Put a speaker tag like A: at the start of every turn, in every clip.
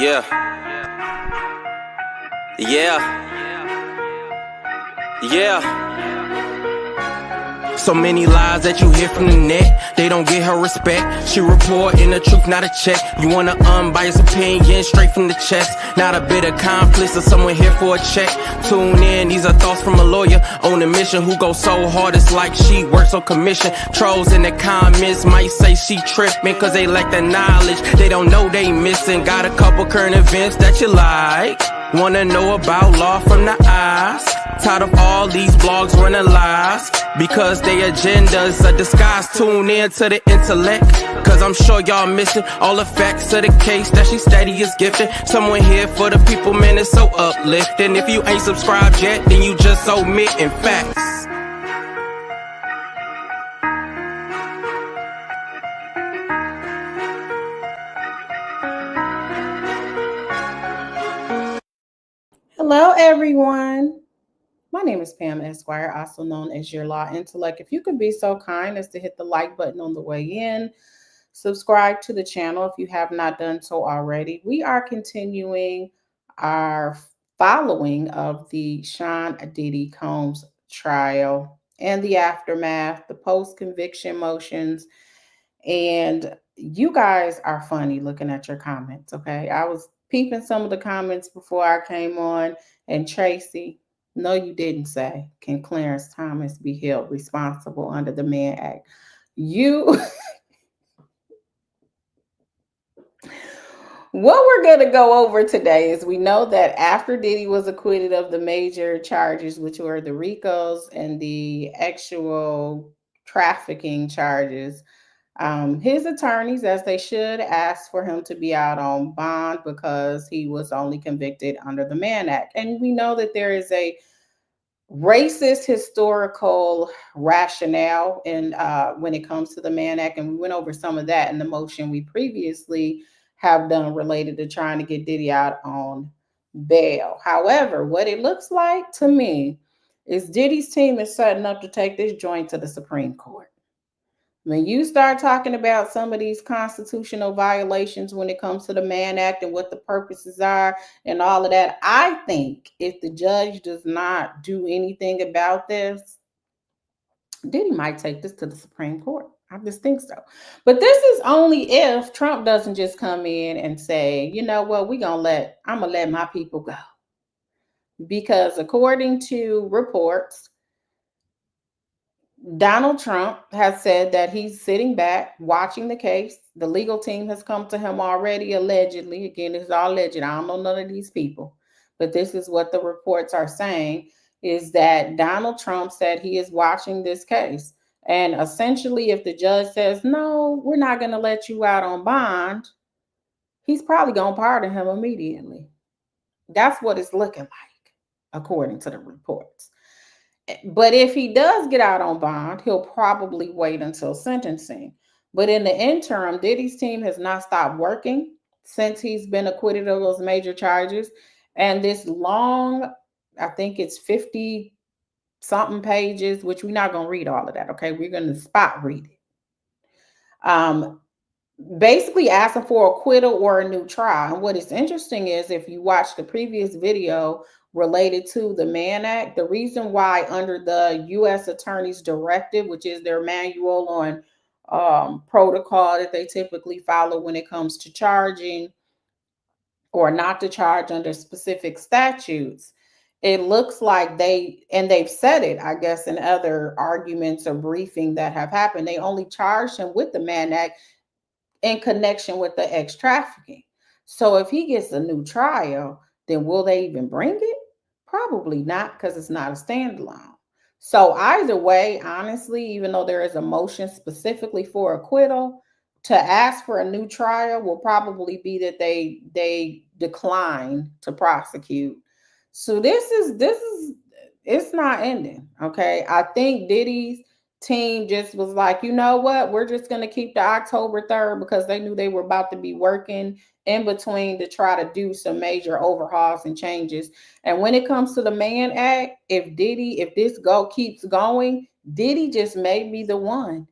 A: Yeah. Yeah. Yeah. So many lies that you hear from the net, they don't get her respect. She reporting the truth, not a check. You want an unbiased opinion straight from the chest, not a bit accomplice or someone here for a check. Tune in, these are thoughts from a lawyer on a mission who goes so hard it's like she works on commission. Trolls in the comments might say she tripping cause they lack the knowledge. They don't know they missing. Got a couple current events that you like. Wanna know about law from the eyes. Tired of all these blogs running lies because their agendas are disguised. Tune in to the intellect, cause I'm sure y'all missing all the facts of the case that she steady is gifted. Someone here for the people, man, it's so uplifting. If you ain't subscribed yet, then you just omitting facts.
B: Hello, everyone. My name is Pam Esquire, also known as Your Law Intellect. If you could be so kind as to hit the like button on the way in, subscribe to the channel if you have not done so already. We are continuing our following of the Sean Diddy Combs trial and the aftermath, the post-conviction motions. And you guys are funny looking at your comments, okay? I was peeping some of the comments before I came on, and Tracy, no, you didn't say, can Clarence Thomas be held responsible under the Mann Act? What we're going to go over today is we know that after Diddy was acquitted of the major charges, which were the RICOs and the actual trafficking charges, his attorneys, as they should, asked for him to be out on bond because he was only convicted under the Mann Act. And we know that there is a racist historical rationale in when it comes to the Mann Act, and we went over some of that in the motion we previously have done related to trying to get Diddy out on bail. However, what it looks like to me is Diddy's team is setting up to take this joint to the Supreme Court. When you start talking about some of these constitutional violations when it comes to the Mann Act and what the purposes are and all of that, I think if the judge does not do anything about this, Diddy might take this to the Supreme Court. I just think so. But this is only if Trump doesn't just come in and say, you know what, I'm gonna let my people go. Because according to reports, Donald Trump has said that he's sitting back watching the case. The legal team has come to him already, allegedly. Again, it's all alleged. I don't know none of these people, but this is what the reports are saying, is that Donald Trump said he is watching this case. And essentially, if the judge says, no, we're not going to let you out on bond, he's probably going to pardon him immediately. That's what it's looking like, according to the reports. But if he does get out on bond, he'll probably wait until sentencing. But in the interim, Diddy's team has not stopped working since he's been acquitted of those major charges. And this long, I think it's 50 something pages, which we're not going to read all of that, okay? We're going to spot read it. Basically asking for acquittal or a new trial. And what is interesting is if you watch the previous video related to the Mann Act, the reason why under the U.S. Attorney's Directive, which is their manual on protocol that they typically follow when it comes to charging or not to charge under specific statutes, it looks like they've said it, I guess, in other arguments or briefing that have happened, they only charged him with the Mann Act in connection with the ex-trafficking. So if he gets a new trial, then will they even bring it? Probably not, because it's not a standalone. So either way, honestly, even though there is a motion specifically for acquittal, to ask for a new trial will probably be that they decline to prosecute. So this is it's not ending. Okay. I think Diddy's team just was like, you know what, we're just going to keep the October 3rd because they knew they were about to be working in between to try to do some major overhauls and changes. And when it comes to the Mann Act, if this keeps going, Diddy just may be the one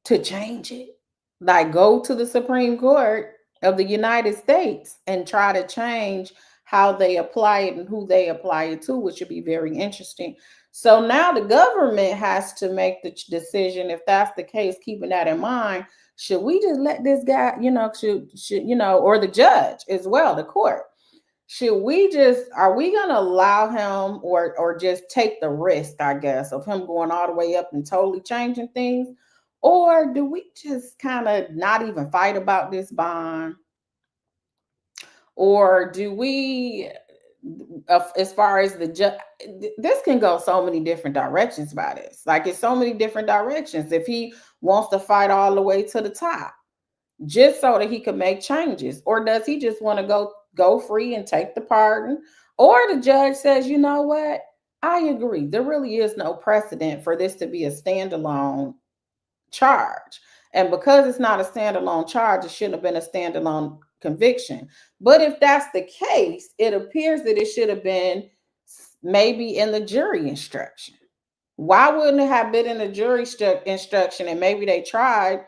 B: to change it. Like, go to the Supreme Court of the United States and try to change how they apply it and who they apply it to, which would be very interesting. So now the government has to make the decision, if that's the case, keeping that in mind. Should we just let this guy, should or the judge as well, the court? Should we just, are we going to allow him, or just take the risk, I guess, of him going all the way up and totally changing things? Or do we just kind of not even fight about this bond? Or do we, as far as the judge, this can go so many different directions by this. Like, it's so many different directions. If he wants to fight all the way to the top, just so that he could make changes, or does he just want to go free and take the pardon? Or the judge says, you know what, I agree, there really is no precedent for this to be a standalone charge, and because it's not a standalone charge, it shouldn't have been a standalone conviction. But if that's the case, it appears that it should have been maybe in the jury instruction. Why wouldn't it have been in the jury instruction, and maybe they tried,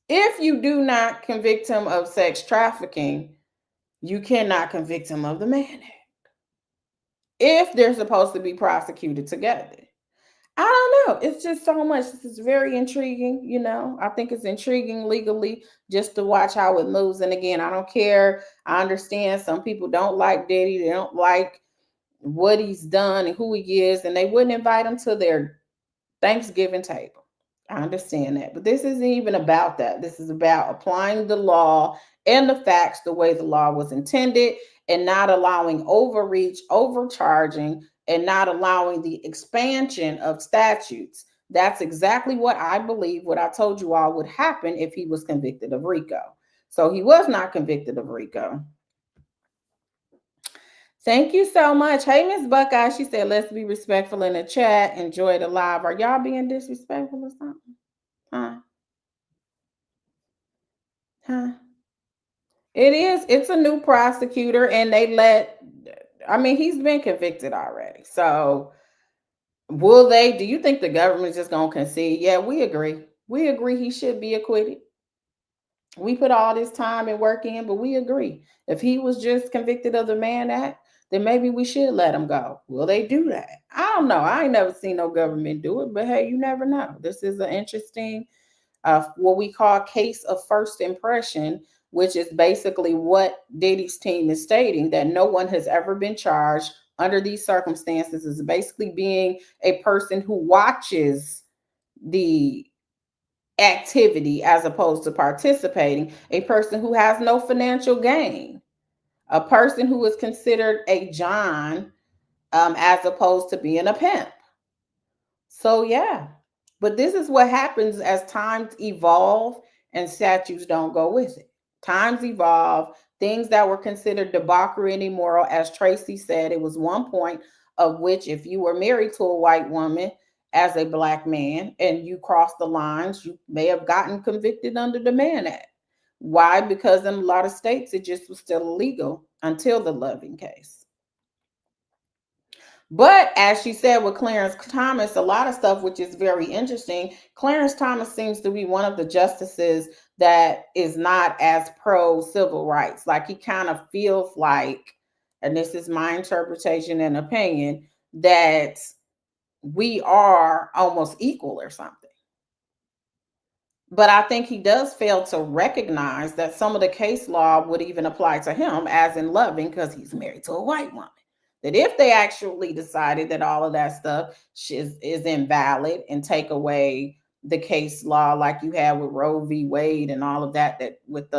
B: if you do not convict him of sex trafficking, you cannot convict him of the Mann Act, if they're supposed to be prosecuted together. I don't know. It's just so much. This is very intriguing. I think it's intriguing legally, just to watch how it moves. And again, I don't care. I understand some people don't like Diddy. They don't like what he's done and who he is, and they wouldn't invite him to their Thanksgiving table. I understand that. But this isn't even about that. This is about applying the law and the facts the way the law was intended, and not allowing overreach, overcharging, and not allowing the expansion of statutes. That's exactly what I believe, what I told you all would happen if he was convicted of RICO. So he was not convicted of RICO. Thank you so much. Hey, Miss Buckeye, she said, let's be respectful in the chat. Enjoy the live. Are y'all being disrespectful or something? Huh? It is. It's a new prosecutor, and he's been convicted already. So do you think the government's just going to concede? Yeah, we agree. We agree he should be acquitted. We put all this time and work in, but we agree. If he was just convicted of the Mann Act, then maybe we should let him go. Will they do that? I don't know. I ain't never seen no government do it, but hey, you never know. This is an interesting, what we call case of first impression, which is basically what Diddy's team is stating, that no one has ever been charged under these circumstances, is basically being a person who watches the activity as opposed to participating, a person who has no financial gain, a person who is considered a John, as opposed to being a pimp. So, yeah. But this is what happens as times evolve and statutes don't go with it. Times evolve. Things that were considered debauchery and immoral, as Tracy said, it was one point of which, if you were married to a white woman as a black man and you crossed the lines, you may have gotten convicted under the Mann Act. Why? Because in a lot of states, it just was still illegal until the Loving case. But as she said with Clarence Thomas, a lot of stuff which is very interesting. Clarence Thomas seems to be one of the justices that is not as pro civil rights. Like, he kind of feels like, and this is my interpretation and opinion, that we are almost equal or something. But I think he does fail to recognize that some of the case law would even apply to him, as in Loving, because he's married to a white woman. That if they actually decided that all of that stuff is invalid and take away the case law, like you have with Roe v. Wade and all of that, that with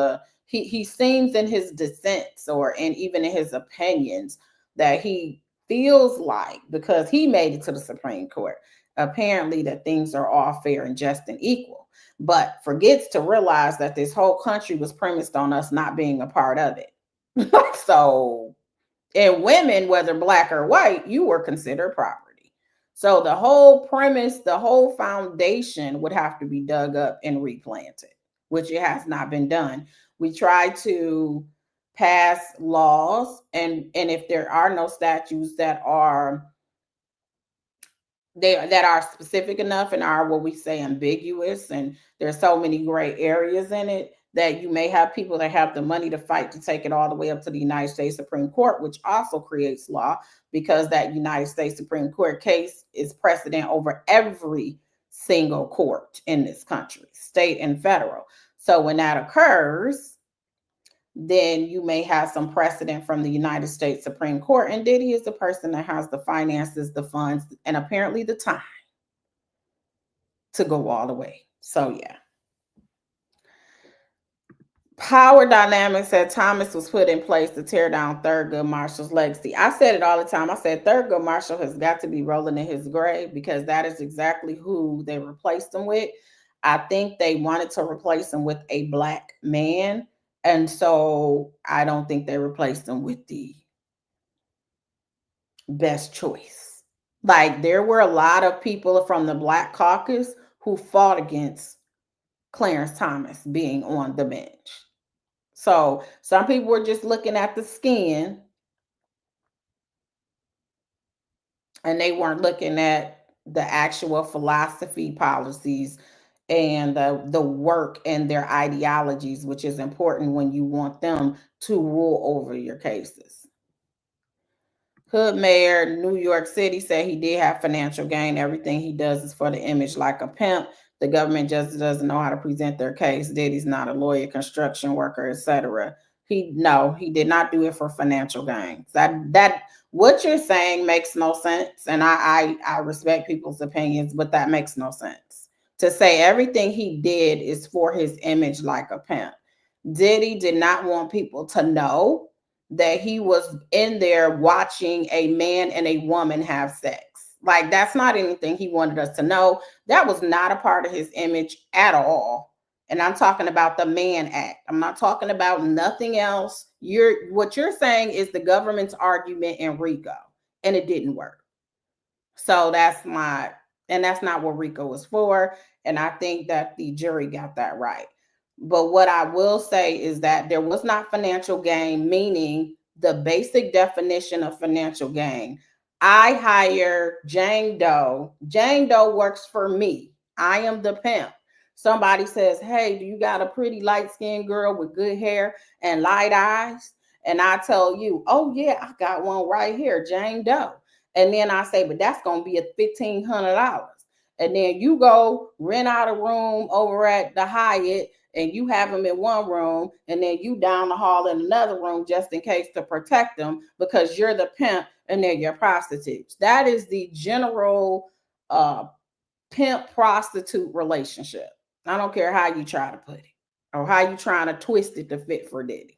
B: he seems in his dissents, and even in his opinions, that he feels like, because he made it to the Supreme Court, apparently that things are all fair and just and equal, but forgets to realize that this whole country was premised on us not being a part of it. So, and women, whether black or white, you were considered property. So the whole premise, the whole foundation would have to be dug up and replanted, which it has not been done. We try to pass laws, and if there are no statutes that are specific enough and are what we say ambiguous, and there's so many gray areas in it, that you may have people that have the money to fight to take it all the way up to the United States Supreme Court, which also creates law because that United States Supreme Court case is precedent over every single court in this country, state and federal. So when that occurs, then you may have some precedent from the United States Supreme Court. And Diddy is the person that has the finances, the funds, and apparently the time to go all the way. So, yeah. Power Dynamics said Thomas was put in place to tear down Thurgood Marshall's legacy. I said it all the time. I said Thurgood Marshall has got to be rolling in his grave because that is exactly who they replaced him with. I think they wanted to replace him with a black man. And so I don't think they replaced him with the best choice. Like there were a lot of people from the Black Caucus who fought against Clarence Thomas being on the bench. So some people were just looking at the skin and they weren't looking at the actual philosophy, policies, and the work and their ideologies, which is important when you want them to rule over your cases. Hood Mayor, New York City, said he did have financial gain. Everything he does is for the image like a pimp. The government just doesn't know how to present their case. Diddy's not a lawyer, construction worker, etc. He did not do it for financial gain. That what you're saying makes no sense. And I respect people's opinions, but that makes no sense. To say everything he did is for his image like a pimp. Diddy did not want people to know that he was in there watching a man and a woman have sex. Like that's not anything he wanted us to know. That was not a part of his image at all. And I'm talking about the Mann Act. I'm not talking about nothing else. What you're saying is the government's argument in RICO, and it didn't work. So that's not what RICO was for. And I think that the jury got that right. But what I will say is that there was not financial gain, meaning the basic definition of financial gain. I hire Jane Doe. Jane Doe works for me. I am the pimp. Somebody says, hey, do you got a pretty light-skinned girl with good hair and light eyes? And I tell you, oh, yeah, I got one right here, Jane Doe. And then I say, but that's going to be at $1,500. And then you go rent out a room over at the Hyatt and you have them in one room and then you down the hall in another room just in case to protect them because you're the pimp and they're your prostitutes. That is the general pimp prostitute relationship. I don't care how you try to put it or how you trying to twist it to fit for Diddy.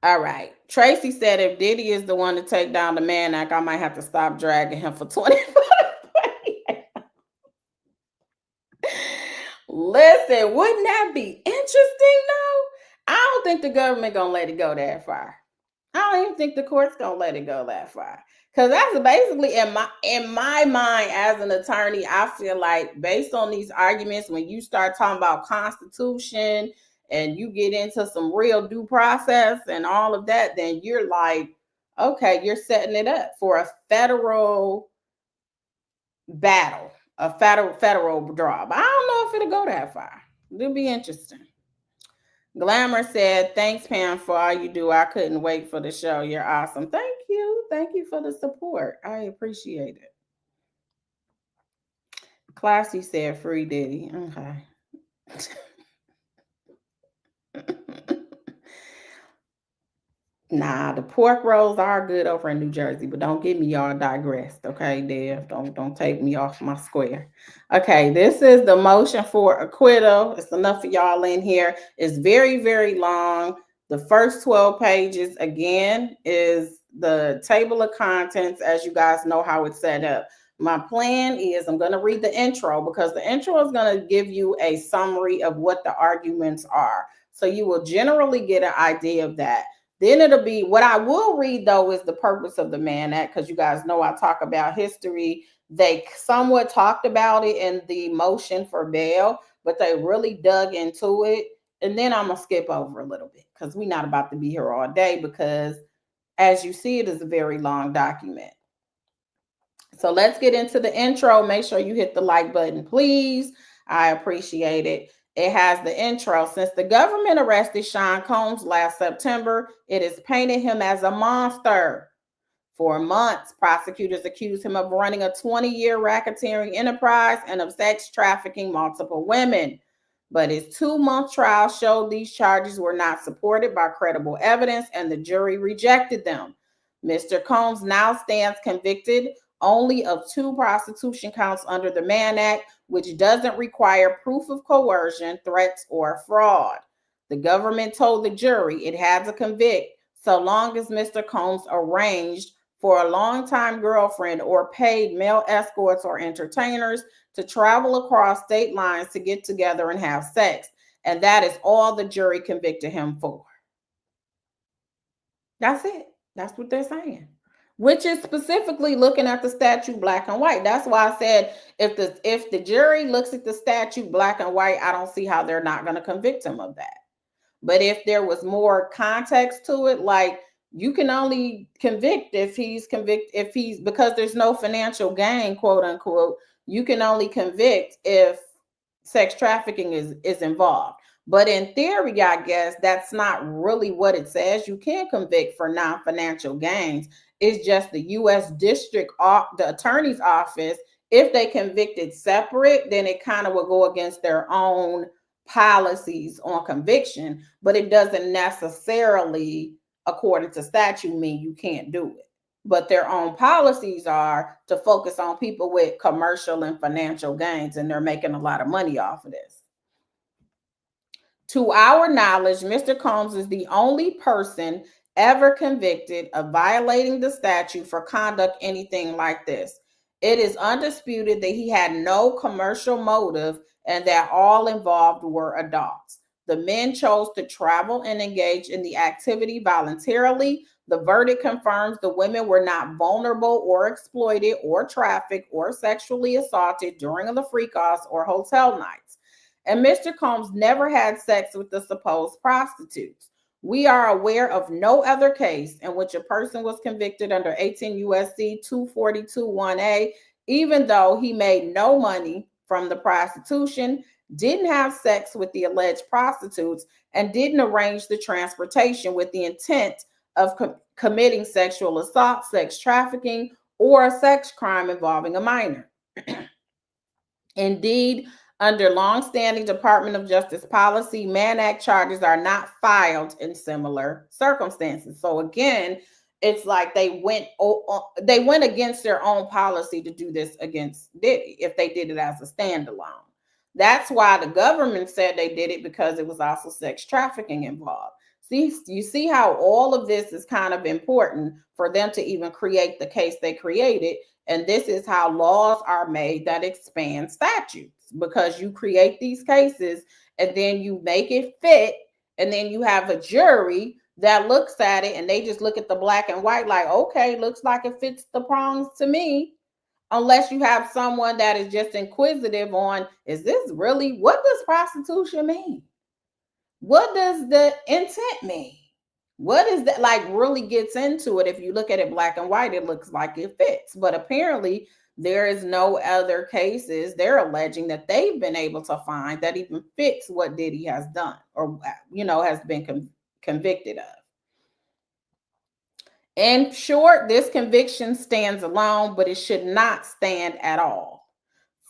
B: All right. Tracy said if Diddy is the one to take down the Mann Act, I might have to stop dragging him for 25. Listen, wouldn't that be interesting though? I don't think the government gonna let it go that far. I don't even think the court's gonna let it go that far. Because that's basically in my mind as an attorney, I feel like based on these arguments, when you start talking about Constitution and you get into some real due process and all of that, then you're like, okay, you're setting it up for a federal battle, a federal draw. But I don't know if it'll go that far. It'll be interesting. Glamour said, thanks, Pam, for all you do. I couldn't wait for the show. You're awesome. Thank you. Thank you for the support. I appreciate it. Classy said, free Diddy. Okay. Nah, the pork rolls are good over in New Jersey, but don't get me all digressed, okay, Dev? Don't take me off my square. Okay, this is the motion for acquittal. It's enough for y'all in here. It's very, very long. The first 12 pages, again, is the table of contents, as you guys know how it's set up. My plan is I'm going to read the intro because the intro is going to give you a summary of what the arguments are. So you will generally get an idea of that. Then it'll be what I will read, though, is the purpose of the Mann Act, because you guys know I talk about history. They somewhat talked about it in the motion for bail, but they really dug into it. And then I'm going to skip over a little bit because we're not about to be here all day because, as you see, it is a very long document. So let's get into the intro. Make sure you hit the like button, please. I appreciate it. It has the intro. Since the government arrested Sean Combs last September, it has painted him as a monster. For months, prosecutors accused him of running a 20-year racketeering enterprise and of sex trafficking multiple women. But his 2-month trial showed these charges were not supported by credible evidence, and the jury rejected them. Mr. Combs now stands convicted only of 2 prostitution counts under the Mann Act, which doesn't require proof of coercion, threats, or fraud. The government told the jury it had to convict so long as Mr. Combs arranged for a longtime girlfriend or paid male escorts or entertainers to travel across state lines to get together and have sex. And that is all the jury convicted him for. That's it. That's what they're saying. Which is specifically looking at the statute black and white. That's why I said if the jury looks at the statute black and white, I don't see how they're not going to convict him of that. But if there was more context to it, like you can only convict if he's because there's no financial gain, quote unquote, you can only convict if sex trafficking is involved. But in theory, I guess that's not really what it says. You can convict for non-financial gains. It's just the U.S. District, the Attorney's Office, if they convicted separate, then it kind of will go against their own policies on conviction, but it doesn't necessarily, according to statute, mean you can't do it. But their own policies are to focus on people with commercial and financial gains, and they're making a lot of money off of this. To our knowledge, Mr. Combs is the only person ever convicted of violating the statute for conduct anything like this. It is undisputed that he had no commercial motive and that all involved were adults. The men chose to travel and engage in the activity voluntarily. The verdict confirms the women were not vulnerable or exploited or trafficked or sexually assaulted during the freak-offs or hotel nights. And Mr. Combs never had sex with the supposed prostitutes. We are aware of no other case in which a person was convicted under 18 U.S.C. 242(1)(a), even though he made no money from the prostitution, didn't have sex with the alleged prostitutes, and didn't arrange the transportation with the intent of committing sexual assault, sex trafficking, or a sex crime involving a minor. Indeed, under longstanding Department of Justice policy, Mann Act charges are not filed in similar circumstances. So again, it's like they went against their own policy to do this against Diddy if they did it as a standalone. That's why the government said they did it, because it was also sex trafficking involved. See, you see how all of this is kind of important for them to even create the case they created. And this is how laws are made that expand statutes, because you create these cases and then you make it fit. And then you have a jury that looks at it and they just look at the black and white like, okay, looks like it fits the prongs to me. Unless you have someone that is just inquisitive on, is this really, what does prostitution mean? What does the intent mean? What is that, like, really gets into it. If you look at it black and white, it looks like it fits. But apparently there is no other cases they're alleging that they've been able to find that even fits what Diddy has done or, has been convicted of. In short, this conviction stands alone, but it should not stand at all.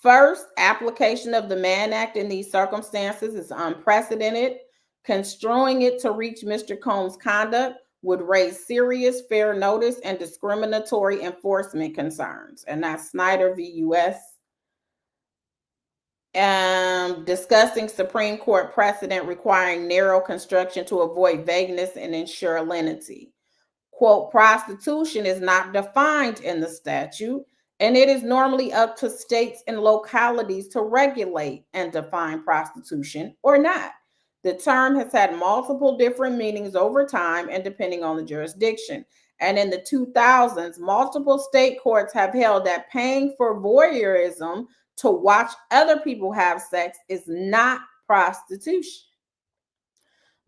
B: First, application of the Mann Act in these circumstances is unprecedented. Construing it to reach Mr. Combs' conduct would raise serious fair notice and discriminatory enforcement concerns. And that's Snyder v. U.S. Discussing Supreme Court precedent requiring narrow construction to avoid vagueness and ensure lenity. Quote, prostitution is not defined in the statute, and it is normally up to states and localities to regulate and define prostitution or not. The term has had multiple different meanings over time and depending on the jurisdiction. And in the 2000s, multiple state courts have held that paying for voyeurism to watch other people have sex is not prostitution.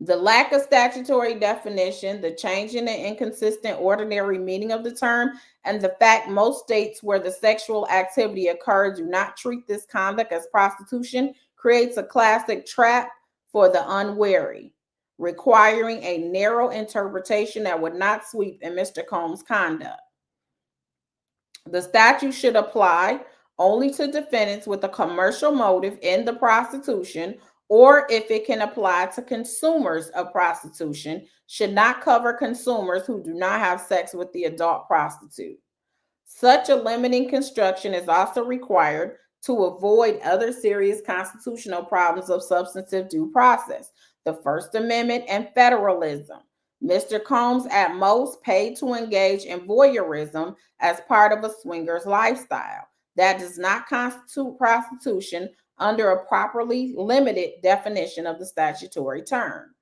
B: The lack of statutory definition, the change in the inconsistent ordinary meaning of the term, and the fact most states where the sexual activity occurs do not treat this conduct as prostitution creates a classic trap for the unwary, requiring a narrow interpretation that would not sweep in Mr. Combs' conduct. The statute should apply only to defendants with a commercial motive in the prostitution, or if it can apply to consumers of prostitution, should not cover consumers who do not have sex with the adult prostitute. Such a limiting construction is also required to avoid other serious constitutional problems of substantive due process, the First Amendment and federalism. Mr. Combs at most paid to engage in voyeurism as part of a swinger's lifestyle. That does not constitute prostitution under a properly limited definition of the statutory term.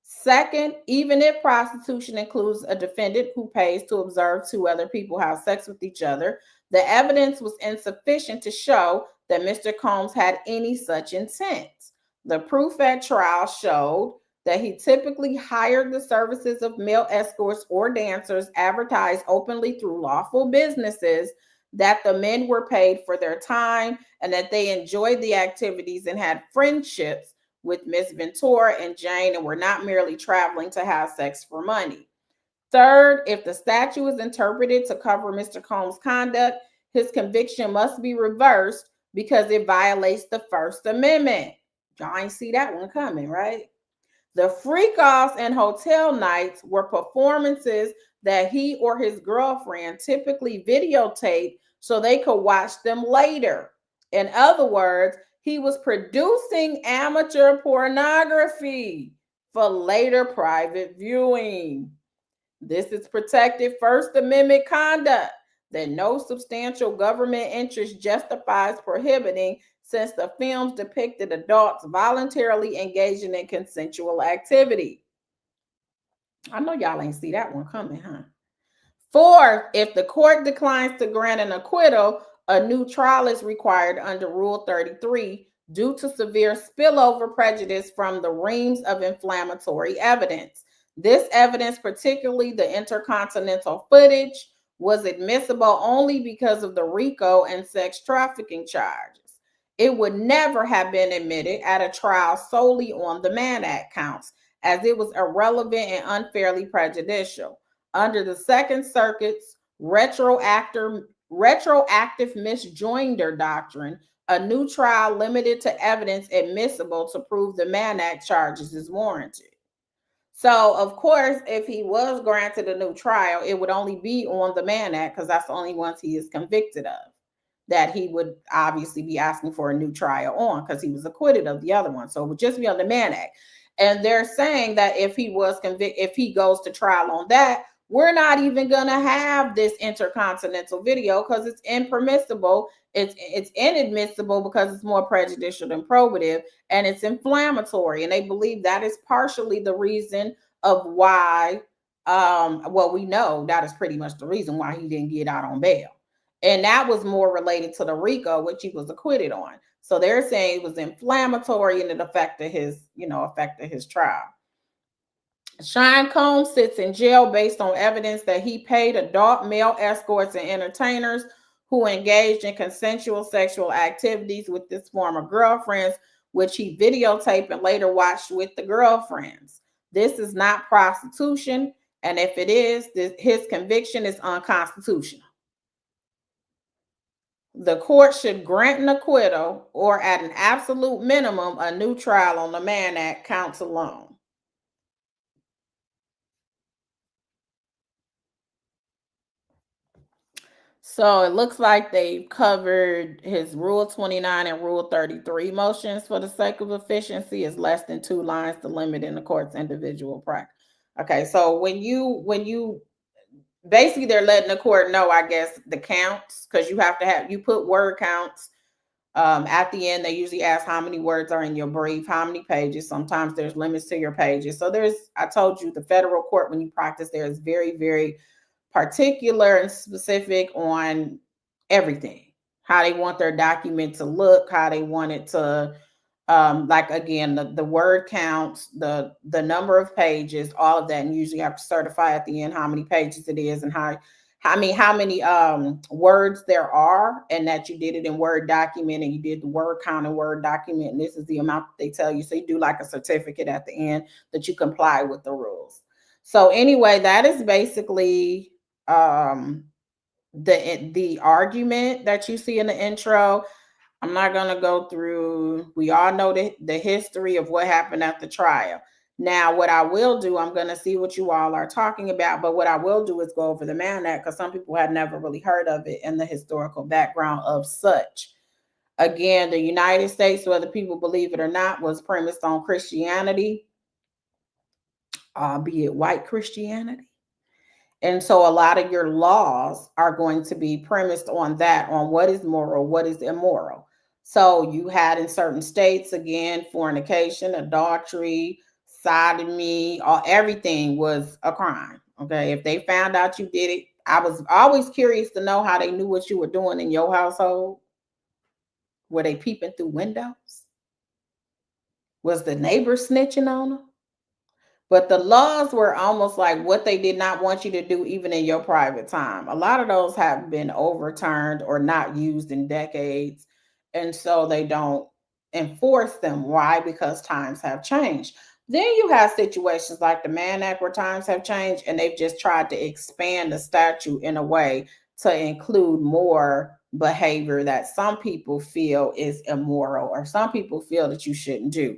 B: Second, even if prostitution includes a defendant who pays to observe two other people have sex with each other, the evidence was insufficient to show that Mr. Combs had any such intent. The proof at trial showed that he typically hired the services of male escorts or dancers advertised openly through lawful businesses, that the men were paid for their time, and that they enjoyed the activities and had friendships with Miss Ventura and Jane and were not merely traveling to have sex for money. Third, if the statute is interpreted to cover Mr. Combs' conduct, his conviction must be reversed because it violates the First Amendment. Y'all ain't see that one coming, right? The freak-offs and hotel nights were performances that he or his girlfriend typically videotaped so they could watch them later. In other words, he was producing amateur pornography for later private viewing. This is protected First Amendment conduct that no substantial government interest justifies prohibiting, since the films depicted adults voluntarily engaging in consensual activity. I know y'all ain't see that one coming, huh? Fourth, if the court declines to grant an acquittal, a new trial is required under Rule 33 due to severe spillover prejudice from the reams of inflammatory evidence. This evidence, particularly the intercontinental footage, was admissible only because of the RICO and sex trafficking charges. It would never have been admitted at a trial solely on the Mann Act counts, as it was irrelevant and unfairly prejudicial. Under the Second Circuit's retroactive misjoinder doctrine, a new trial limited to evidence admissible to prove the Mann Act charges is warranted. So, of course, if he was granted a new trial, it would only be on the Mann Act because that's the only ones he is convicted of, that he would obviously be asking for a new trial on because he was acquitted of the other one. So it would just be on the Mann Act. And they're saying that if he was convicted, if he goes to trial on that, we're not even going to have this intercontinental video because it's impermissible. It's inadmissible because it's more prejudicial than probative, and it's inflammatory. And they believe that is partially the reason of why, well, we know that is pretty much the reason why he didn't get out on bail. And that was more related to the RICO, which he was acquitted on. So they're saying it was inflammatory and it affected his trial. Sean Combs sits in jail based on evidence that he paid adult male escorts and entertainers who engaged in consensual sexual activities with his former girlfriends, which he videotaped and later watched with the girlfriends. This is not prostitution, and if it is, his conviction is unconstitutional. The court should grant an acquittal or, at an absolute minimum, a new trial on the Mann Act counts alone. So it looks like they've covered his Rule 29 and Rule 33 motions for the sake of efficiency. Is less than 2 lines to limit in the court's individual practice. Okay, so when you basically they're letting the court know, I guess, the counts, because you put word counts. At the end, they usually ask how many words are in your brief, how many pages. Sometimes there's limits to your pages. So I told you, the federal court, when you practice there, is very, very particular and specific on everything, how they want their document to look, how they want it to, like, again, the word counts, the number of pages, all of that. And usually have to certify at the end how many pages it is and how how many words there are, and that you did it in Word document, and you did the word count in Word document, and this is the amount that they tell you. So you do like a certificate at the end that you comply with the rules. So anyway, that is basically the argument that you see in the intro. I'm not going to go through, we all know the history of what happened at the trial. Now, what I will do, I'm going to see what you all are talking about, but what I will do is go over the Mann Act, because some people had never really heard of it and the historical background of such. Again, the United States, whether people believe it or not, was premised on Christianity, albeit white Christianity. And so a lot of your laws are going to be premised on that, on what is moral, what is immoral. So you had in certain states, again, fornication, adultery, sodomy, everything was a crime. Okay. If they found out you did it, I was always curious to know how they knew what you were doing in your household. Were they peeping through windows? Was the neighbor snitching on them? But the laws were almost like what they did not want you to do, even in your private time. A lot of those have been overturned or not used in decades. And so they don't enforce them. Why? Because times have changed. Then you have situations like the Mann Act where times have changed and they've just tried to expand the statute in a way to include more behavior that some people feel is immoral or some people feel that you shouldn't do.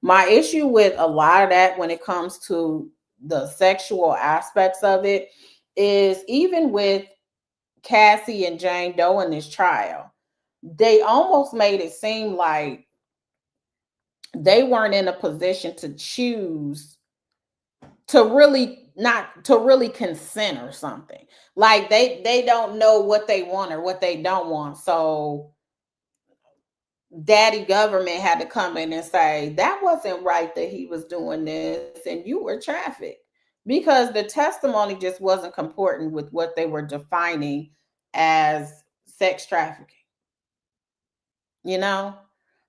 B: My issue with a lot of that when it comes to the sexual aspects of it is even with Cassie and Jane Doe in this trial, they almost made it seem like they weren't in a position to choose to really consent or something. Like they don't know what they want or what they don't want. So daddy government had to come in and say that wasn't right that he was doing this and you were trafficked, because the testimony just wasn't comporting with what they were defining as sex trafficking, you know?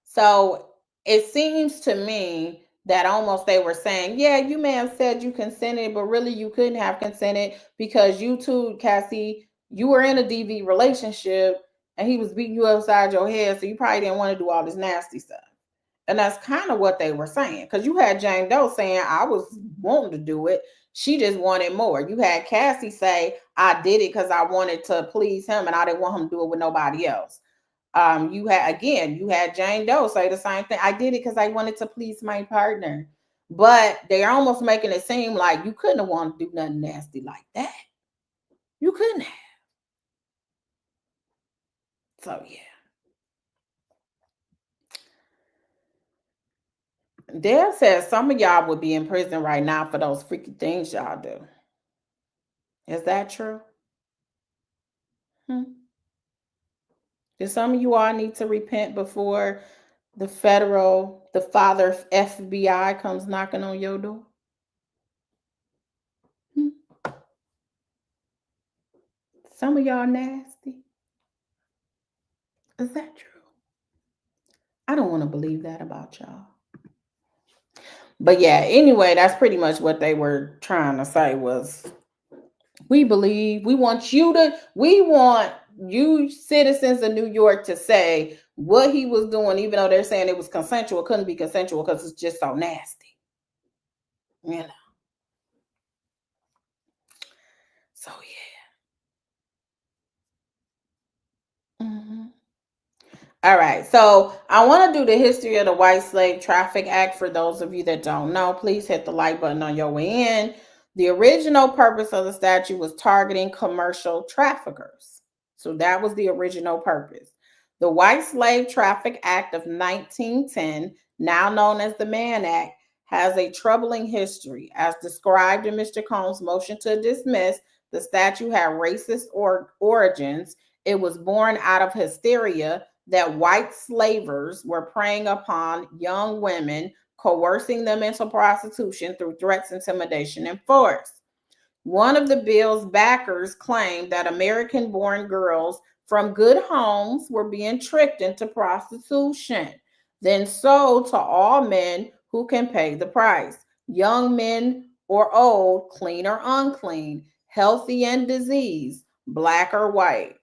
B: So it seems to me that almost they were saying, yeah, you may have said you consented, but really you couldn't have consented because you too, Cassie, you were in a DV relationship and he was beating you upside your head. So you probably didn't want to do all this nasty stuff. And that's kind of what they were saying. Because you had Jane Doe saying, I was wanting to do it. She just wanted more. You had Cassie say, I did it because I wanted to please him and I didn't want him to do it with nobody else. You had Jane Doe say the same thing. I did it because I wanted to please my partner. But they're almost making it seem like you couldn't have wanted to do nothing nasty like that. You couldn't have. So yeah. Dale says some of y'all would be in prison right now for those freaky things y'all do. Is that true? Do some of you all need to repent before the father FBI comes knocking on your door? Some of y'all nasty. Is that true? I don't want to believe that about y'all. But yeah, anyway, that's pretty much what they were trying to say was, we want you citizens of New York to say what he was doing, even though they're saying it was consensual, it couldn't be consensual because it's just so nasty. You know. So yeah. All right, so I want to do the history of the White Slave Traffic Act. For those of you that don't know, please hit the like button on your way in. The original purpose of the statute was targeting commercial traffickers. So that was the original purpose. The White Slave Traffic Act of 1910, now known as the Mann Act, has a troubling history. As described in Mr. Combs' motion to dismiss, the statute had racist origins. It was born out of hysteria that white slavers were preying upon young women, coercing them into prostitution through threats, intimidation, and force. One of the bill's backers claimed that American-born girls from good homes were being tricked into prostitution, then sold to all men who can pay the price, young men or old, clean or unclean, healthy and diseased, black or white.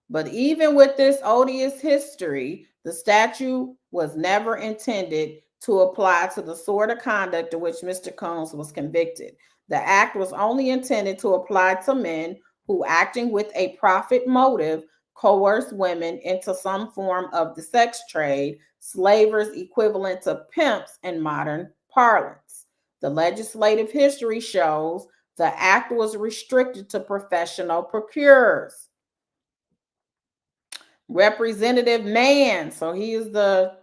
B: But even with this odious history, the statute was never intended to apply to the sort of conduct of which Mr. Combs was convicted. The act was only intended to apply to men who, acting with a profit motive, coerce women into some form of the sex trade, slavers equivalent to pimps in modern parlance. The legislative history shows the act was restricted to professional procurers. Representative Mann, so he is the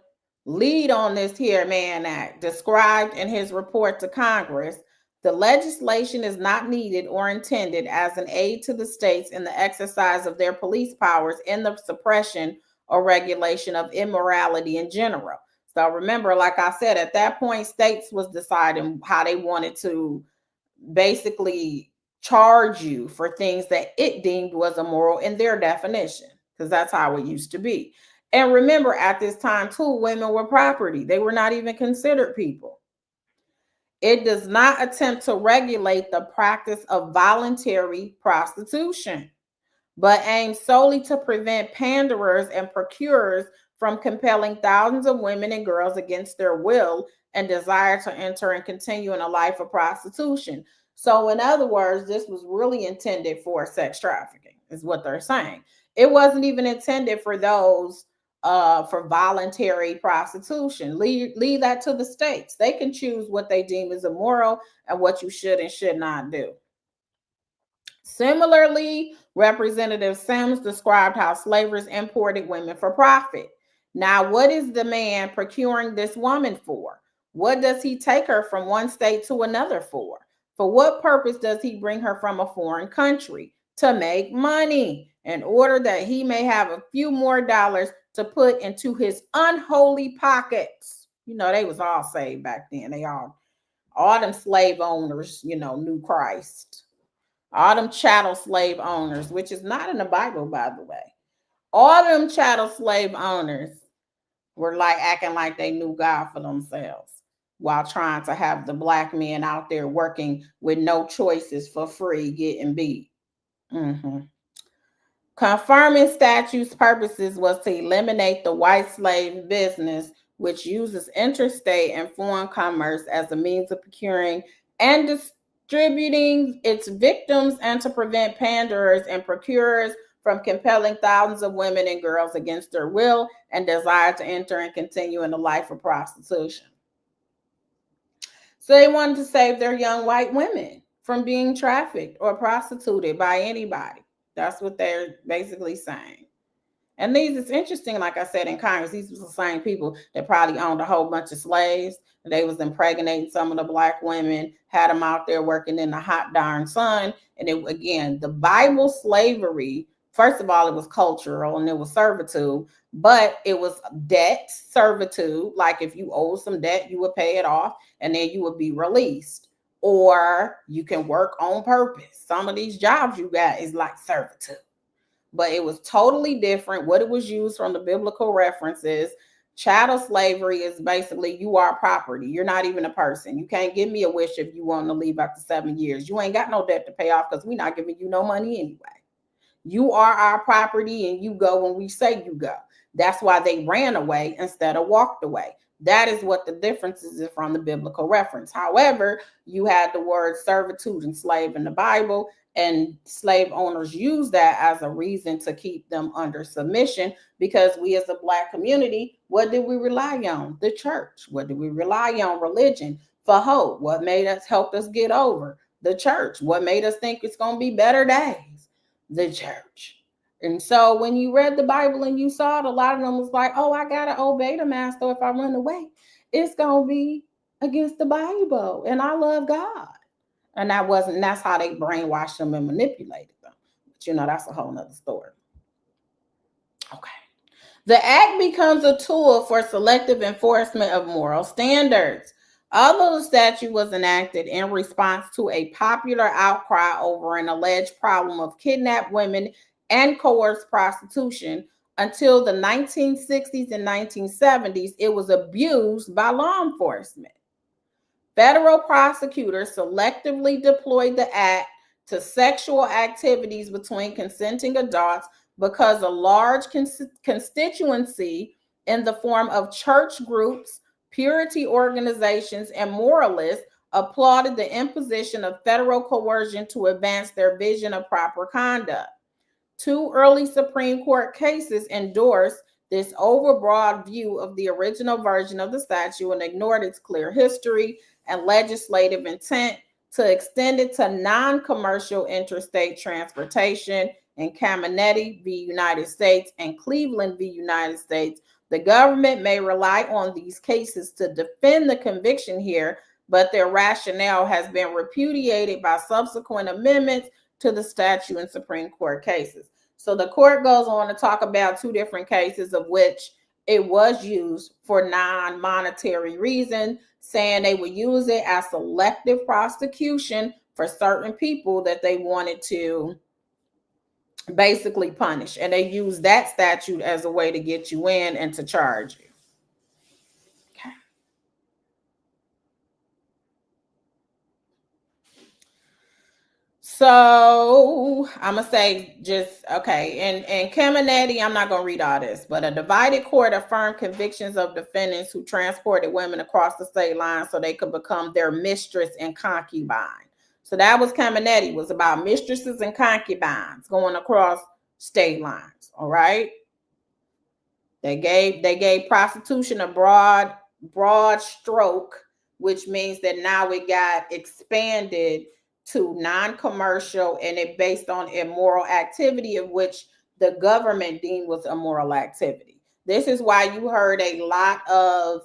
B: lead on this here Mann Act, described in his report to Congress, the legislation is not needed or intended as an aid to the states in the exercise of their police powers in the suppression or regulation of immorality in general. So remember, like I said, at that point, states was deciding how they wanted to basically charge you for things that it deemed was immoral in their definition, because that's how it used to be. And remember, at this time, too, women were property. They were not even considered people. It does not attempt to regulate the practice of voluntary prostitution, but aims solely to prevent panderers and procurers from compelling thousands of women and girls against their will and desire to enter and continue in a life of prostitution. So, in other words, this was really intended for sex trafficking, is what they're saying. It wasn't even intended for those for voluntary prostitution. Leave that to the states. They can choose what they deem is immoral and what you should and should not do. Similarly, Representative Sims described how slavers imported women for profit. Now, what is the man procuring this woman for? What does he take her from one state to another for? For what purpose does he bring her from a foreign country? To make money, in order that he may have a few more dollars to put into his unholy pockets. You know, they was all saved back then. They all them slave owners, knew Christ. All them chattel slave owners, which is not in the Bible, by the way. All them chattel slave owners were like acting like they knew God for themselves while trying to have the black men out there working with no choices for free, getting beat. Confirming statute's purposes was to eliminate the white slave business, which uses interstate and foreign commerce as a means of procuring and distributing its victims, and to prevent panderers and procurers from compelling thousands of women and girls against their will and desire to enter and continue in the life of prostitution. So they wanted to save their young white women from being trafficked or prostituted by anybody. That's what they're basically saying. And these, it's interesting, like I said, in Congress, these were the same people that probably owned a whole bunch of slaves. And they was impregnating some of the black women, had them out there working in the hot darn sun. And it, again, the Bible slavery, first of all, it was cultural and it was servitude, but it was debt servitude. Like if you owed some debt, you would pay it off and then you would be released. Or you can work on purpose. Some of these jobs you got is like servitude. But it was totally different. What it was used from the biblical references. Chattel slavery is basically you are property. You're not even a person. You can't give me a wish if you want to leave after 7 years. You ain't got no debt to pay off because we're not giving you no money anyway. You are our property and you go when we say you go. That's why they ran away instead of walked away. That is what the difference is from the biblical reference. However, you had the word servitude and slave in the Bible, and slave owners use that as a reason to keep them under submission, because we as a black community, what did we rely on? The church. What did we rely on? Religion. For hope. What made us help us get over? The church. What made us think it's going to be better days? The church. And so when you read the Bible and you saw it, a lot of them was like, oh, I got to obey the master. If I run away, it's going to be against the Bible. And I love God. And that's how they brainwashed them and manipulated them. But that's a whole nother story. Okay. The act becomes a tool for selective enforcement of moral standards. Although the statute was enacted in response to a popular outcry over an alleged problem of kidnapped women and coerced prostitution, until the 1960s and 1970s, it was abused by law enforcement. Federal prosecutors selectively deployed the act to sexual activities between consenting adults because a large constituency in the form of church groups, purity organizations, and moralists applauded the imposition of federal coercion to advance their vision of proper conduct. Two early Supreme Court cases endorsed this overbroad view of the original version of the statute and ignored its clear history and legislative intent to extend it to non-commercial interstate transportation. In Caminiti v. United States and Cleveland v. United States, the government may rely on these cases to defend the conviction here, but their rationale has been repudiated by subsequent amendments to the statute in Supreme Court cases. So the court goes on to talk about two different cases of which it was used for non-monetary reasons, saying they would use it as selective prosecution for certain people that they wanted to basically punish. And they use that statute as a way to get you in and to charge you. Okay. So I'm going to say just, okay, in Caminiti, I'm not going to read all this, but a divided court affirmed convictions of defendants who transported women across the state line so they could become their mistress and concubine. So that was Caminiti, was about mistresses and concubines going across state lines, all right? They gave prostitution a broad stroke, which means that now it got expanded to non-commercial, and it based on immoral activity of which the government deemed was immoral activity. This is why you heard a lot of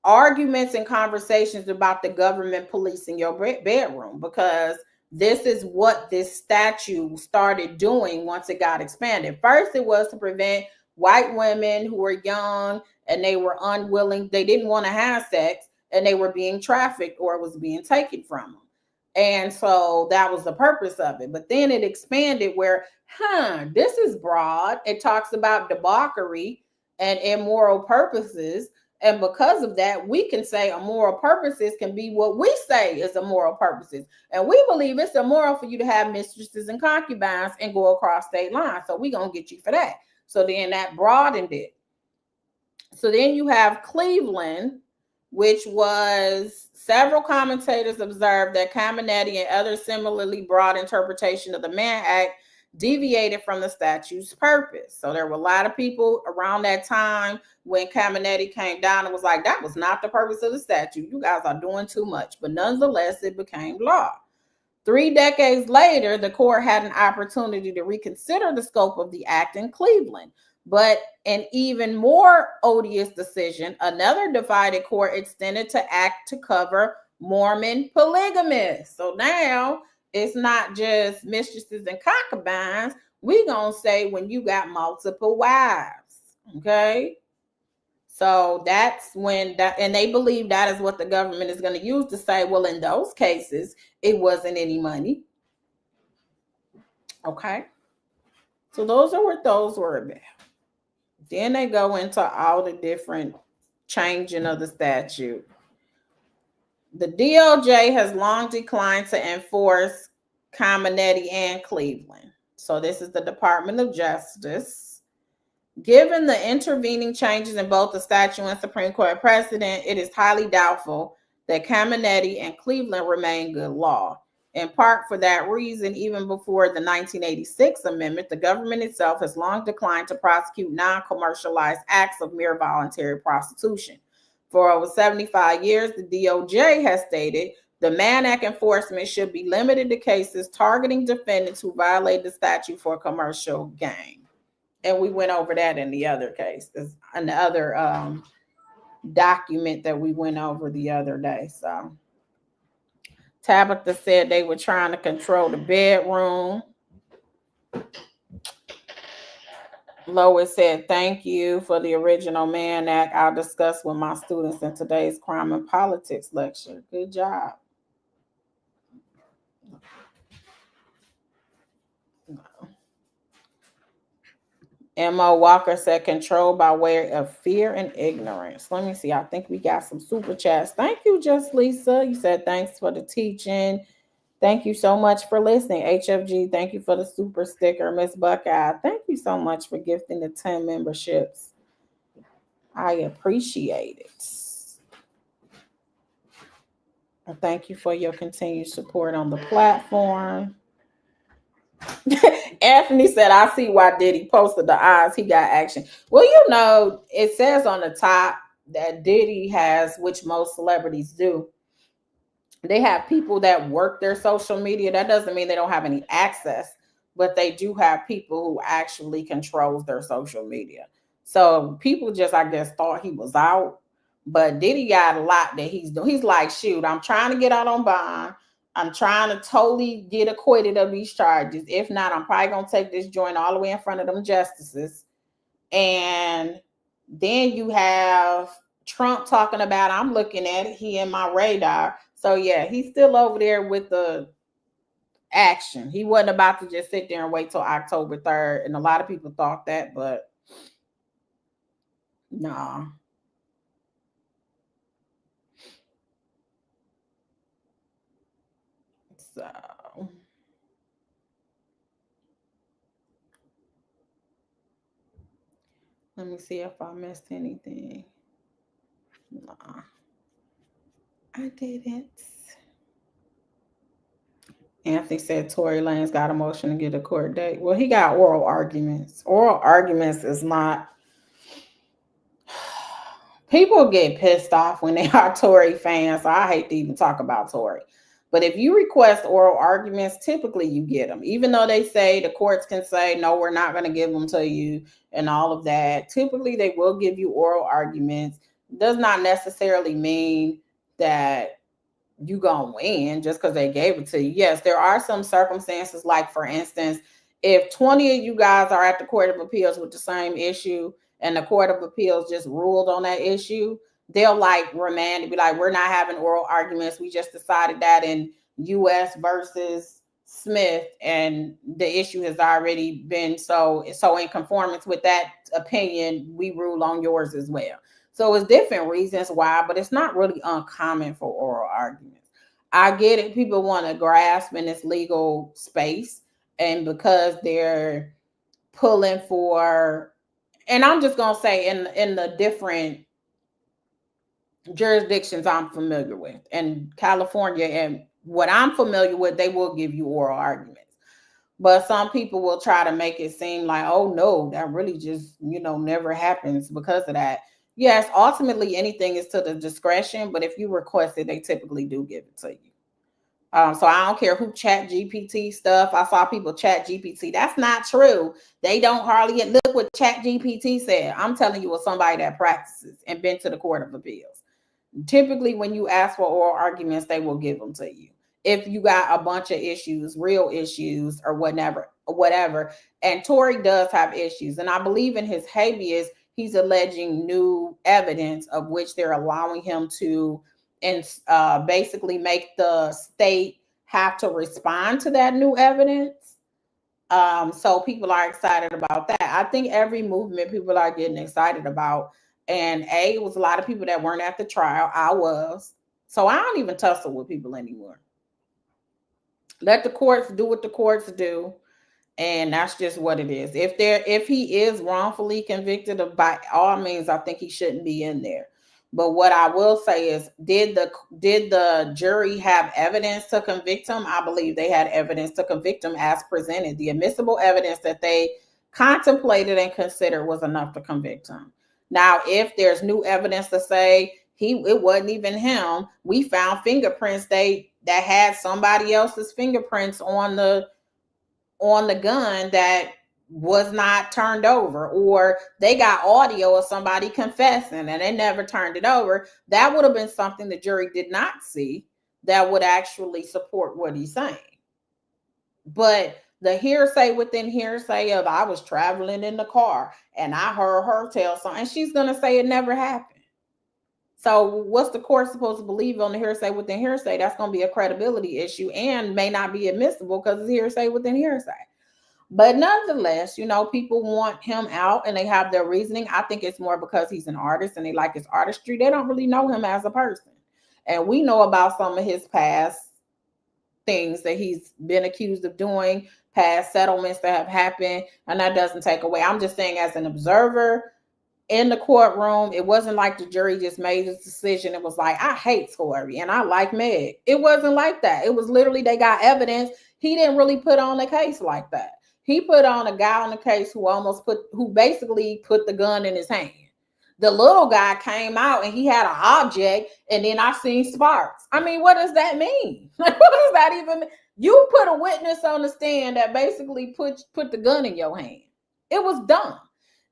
B: arguments and conversations about the government policing your bedroom, because this is what this statute started doing once it got expanded. First, it was to prevent white women who were young and they were unwilling, they didn't want to have sex, and they were being trafficked or it was being taken from them. And so that was the purpose of it. But then it expanded where, this is broad. It talks about debauchery and immoral purposes. And because of that, we can say immoral purposes can be what we say is immoral purposes. And we believe it's immoral for you to have mistresses and concubines and go across state lines. So we're going to get you for that. So then that broadened it. So then you have Cleveland, which was, several commentators observed that Caminiti and other similarly broad interpretation of the Mann Act deviated from the statute's purpose. So there were a lot of people around that time when Caminiti came down and was like, that was not the purpose of the statute. You guys are doing too much. But nonetheless, it became law. 3 decades later, the court had an opportunity to reconsider the scope of the act in Cleveland. But an even more odious decision, another divided court extended the act to cover Mormon polygamists. So now it's not just mistresses and concubines. We're going to say when you got multiple wives. Okay. So that's when that, and they believe that is what the government is going to use to say, well, in those cases, it wasn't any money. Okay. So those are what those were about. Then they go into all the different changing of the statute. The DOJ has long declined to enforce Caminiti and Cleveland. So this is the Department of Justice. Given the intervening changes in both the statute and Supreme Court precedent, it is highly doubtful that Caminiti and Cleveland remain good law. In part for that reason, even before the 1986 amendment, the government itself has long declined to prosecute non-commercialized acts of mere voluntary prostitution. For over 75 years, the DOJ has stated the Mann Act enforcement should be limited to cases targeting defendants who violate the statute for commercial gain. And we went over that in the other case, in the other document that we went over the other day. So Tabitha said they were trying to control the bedroom. Lois said, thank you for the original Mann Act. I'll discuss with my students in today's crime and politics lecture. Good job. M.O. Walker said, controlled by way of fear and ignorance. Let me see. I think we got some super chats. Thank you, Just Lisa. You said, thanks for the teaching. Thank you so much for listening. HFG, thank you for the super sticker. Miss Buckeye, thank you so much for gifting the 10 memberships. I appreciate it. Thank you for your continued support on the platform. Anthony said, I see why Diddy posted the eyes. He got action. Well, it says on the top that Diddy has, which most celebrities do, they have people that work their social media. That doesn't mean they don't have any access, but they do have people who actually controls their social media. So people just, I guess, thought he was out, but Diddy got a lot that he's doing. He's like, shoot, I'm trying to get out on bond. I'm trying to totally get acquitted of these charges. If not, I'm probably gonna take this joint all the way in front of them justices. And then you have Trump talking about, I'm looking at it, he in my radar. So yeah, he's still over there with the action. He wasn't about to just sit there and wait till October 3rd. And a lot of people thought that, but nah. So let me see if I missed anything. Nah, I didn't. Anthony said Tory Lanez got a motion to get a court date. Well, he got oral arguments. Oral arguments is not. People get pissed off when they are Tory fans. So I hate to even talk about Tory. But if you request oral arguments, typically you get them. Even though they say the courts can say, no, we're not going to give them to you and all of that. Typically, they will give you oral arguments. Does not necessarily mean that you gonna win just because they gave it to you. Yes, there are some circumstances, like for instance, if 20 of you guys are at the Court of Appeals with the same issue and the Court of Appeals just ruled on that issue, they'll like remand and be like, we're not having oral arguments. We just decided that in US versus Smith, and the issue has already been so in conformance with that opinion, we rule on yours as well. So it's different reasons why, but it's not really uncommon for oral arguments. I get it. People want to grasp in this legal space, and because they're pulling for, and I'm just going to say in the different jurisdictions I'm familiar with, and California and what I'm familiar with, they will give you oral arguments. But some people will try to make it seem like, oh no, that really just, never happens because of that. Yes, ultimately anything is to the discretion, but if you request it, they typically do give it to you. So I don't care who chat GPT stuff. I saw people chat GPT. That's not true. They don't hardly get, look what chat GPT said. I'm telling you, with somebody that practices and been to the Court of Appeals. Typically, when you ask for oral arguments, they will give them to you. If you got a bunch of issues, real issues or whatever. And Tory does have issues. And I believe in his habeas, he's alleging new evidence of which they're allowing him to basically make the state have to respond to that new evidence. So people are excited about that. I think every movement people are getting excited about. And it was a lot of people that weren't at the trial. I was. So I don't even tussle with people anymore. Let the courts do what the courts do. And that's just what it is. If he is wrongfully convicted of, by all means, I think he shouldn't be in there. But what I will say is, did the jury have evidence to convict him? I believe they had evidence to convict him as presented. The admissible evidence that they contemplated and considered was enough to convict him. Now, if there's new evidence to say it wasn't even him, we found fingerprints that had somebody else's fingerprints on the gun that was not turned over, or they got audio of somebody confessing and they never turned it over, that would have been something the jury did not see that would actually support what he's saying. But the hearsay within hearsay of, I was traveling in the car and I heard her tell something, and she's going to say it never happened. So what's the court supposed to believe on the hearsay within hearsay? That's going to be a credibility issue and may not be admissible because it's hearsay within hearsay. But nonetheless, people want him out and they have their reasoning. I think it's more because he's an artist and they like his artistry. They don't really know him as a person. And we know about some of his past things that he's been accused of doing, past settlements that have happened, and that doesn't take away. I'm just saying, as an observer in the courtroom, it wasn't like the jury just made this decision. It was like, I hate Tory and I like Meg. It wasn't like that. It was literally, they got evidence. He didn't really put on a case like that. He put on a guy on the case who basically put the gun in his hand. The little guy came out and he had an object, and then I seen sparks. I mean, what does that mean? Like, what does that even mean? You put a witness on the stand that basically put the gun in your hand. It was dumb.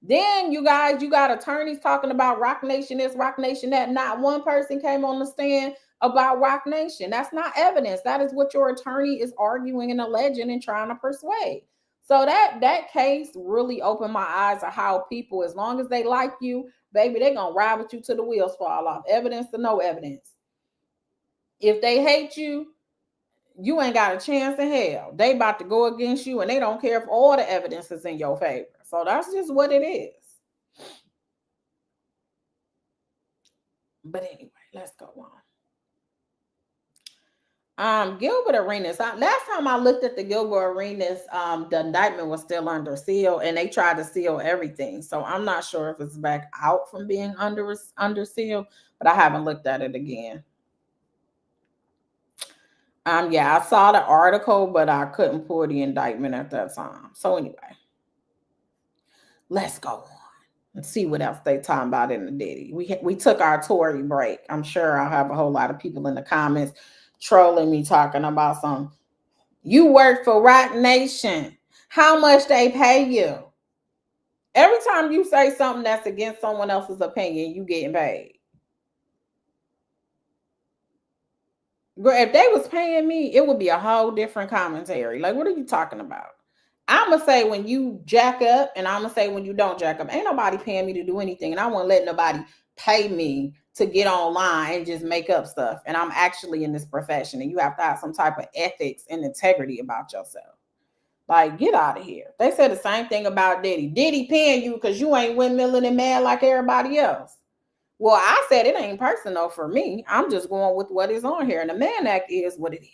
B: Then you got attorneys talking about Rock Nation this, Rock Nation that. Not one person came on the stand about Rock Nation. That's not evidence. That is what your attorney is arguing and alleging and trying to persuade. So that case really opened my eyes to how people, as long as they like you, baby, they're going to ride with you till the wheels fall off. Evidence or no evidence. If they hate you, you ain't got a chance in hell. They about to go against you, and they don't care if all the evidence is in your favor. So that's just what it is. But anyway, let's go on. Gilbert Arenas. Last time I looked at the Gilbert Arenas, the indictment was still under seal, and they tried to seal everything. So I'm not sure if it's back out from being under seal, but I haven't looked at it again. Yeah, I saw the article, but I couldn't pull the indictment at that time. So anyway, let's go on and see what else they talking about in the Diddy. We took our Tory break. I'm sure I'll have a whole lot of people in the comments trolling me, talking about some, you work for Rock Nation, how much they pay you. Every time you say something that's against someone else's opinion, you getting paid. If they was paying me, it would be a whole different commentary. Like, what are you talking about? I'm going to say when you jack up, and I'm going to say when you don't jack up. Ain't nobody paying me to do anything, and I won't let nobody pay me to get online and just make up stuff. And I'm actually in this profession, and you have to have some type of ethics and integrity about yourself. Like, get out of here. They said the same thing about Diddy. Diddy paying you because you ain't windmilling and mad like everybody else. Well, I said it ain't personal for me. I'm just going with what is on here. And the Mann Act is what it is.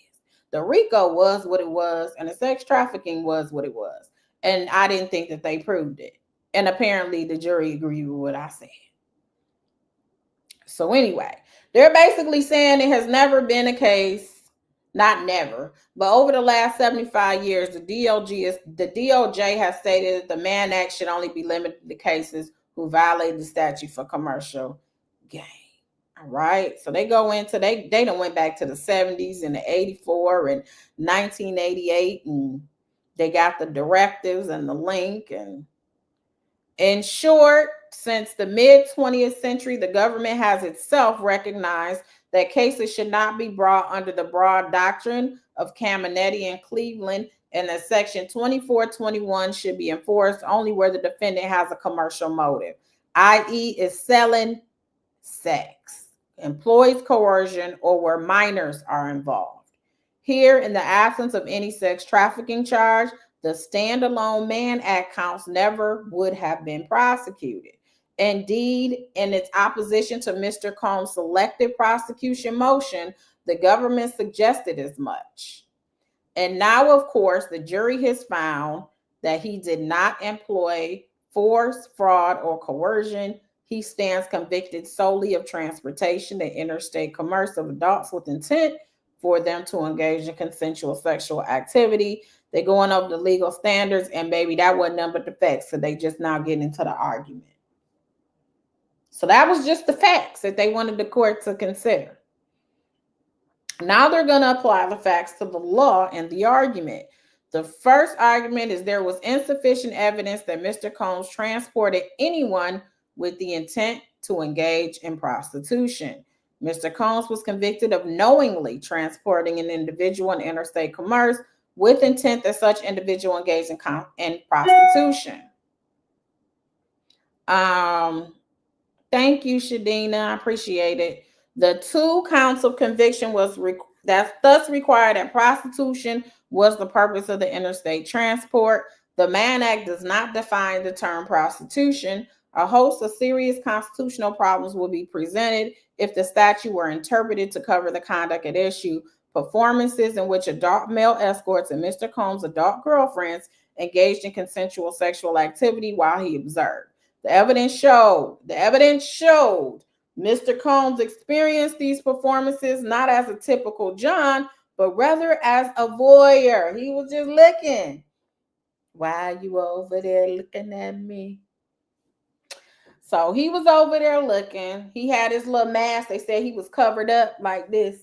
B: The RICO was what it was, and the sex trafficking was what it was. And I didn't think that they proved it. And apparently the jury agreed with what I said. So anyway, they're basically saying it has never been a case, not never, but over the last 75 years, the DOJ has stated that the Mann Act should only be limited to cases who violate the statute for commercial gain. All right. So they go into, they done went back to the 70s and the 84 and 1988, and they got the directives and the link. And in short, since the mid 20th century, the government has itself recognized that cases should not be brought under the broad doctrine of Caminetti and Cleveland, and that section 2421 should be enforced only where the defendant has a commercial motive, i.e. is selling sex, employs coercion, or where minors are involved. Here, in the absence of any sex trafficking charge, the standalone Mann Act counts never would have been prosecuted. Indeed, in its opposition to Mr. Combs' selective prosecution motion, the government suggested as much. And now, of course, the jury has found that he did not employ force, fraud, or coercion. He stands convicted solely of transportation and interstate commerce of adults with intent for them to engage in consensual sexual activity. They're going over the legal standards, and baby, that wasn't none but the facts. So they just now getting into the argument. So that was just the facts that they wanted the court to consider. Now they're going to apply the facts to the law and the argument. The first argument is there was insufficient evidence that Mr. Combs transported anyone with the intent to engage in prostitution. Mr. Combs was convicted of knowingly transporting an individual in interstate commerce with intent that such individual engaged in prostitution. Thank you, Shadina. I appreciate it. The 2 counts of conviction was that's thus required that prostitution was the purpose of the interstate transport. The Mann Act does not define the term prostitution. A host of serious constitutional problems will be presented if the statute were interpreted to cover the conduct at issue performances in which adult male escorts and Mr. Combs' adult girlfriends engaged in consensual sexual activity while he observed. The evidence showed Mr. Combs experienced these performances not as a typical John, but rather as a voyeur. He was just looking. Why are you over there looking at me? So he was over there looking. He had his little mask. They said he was covered up like this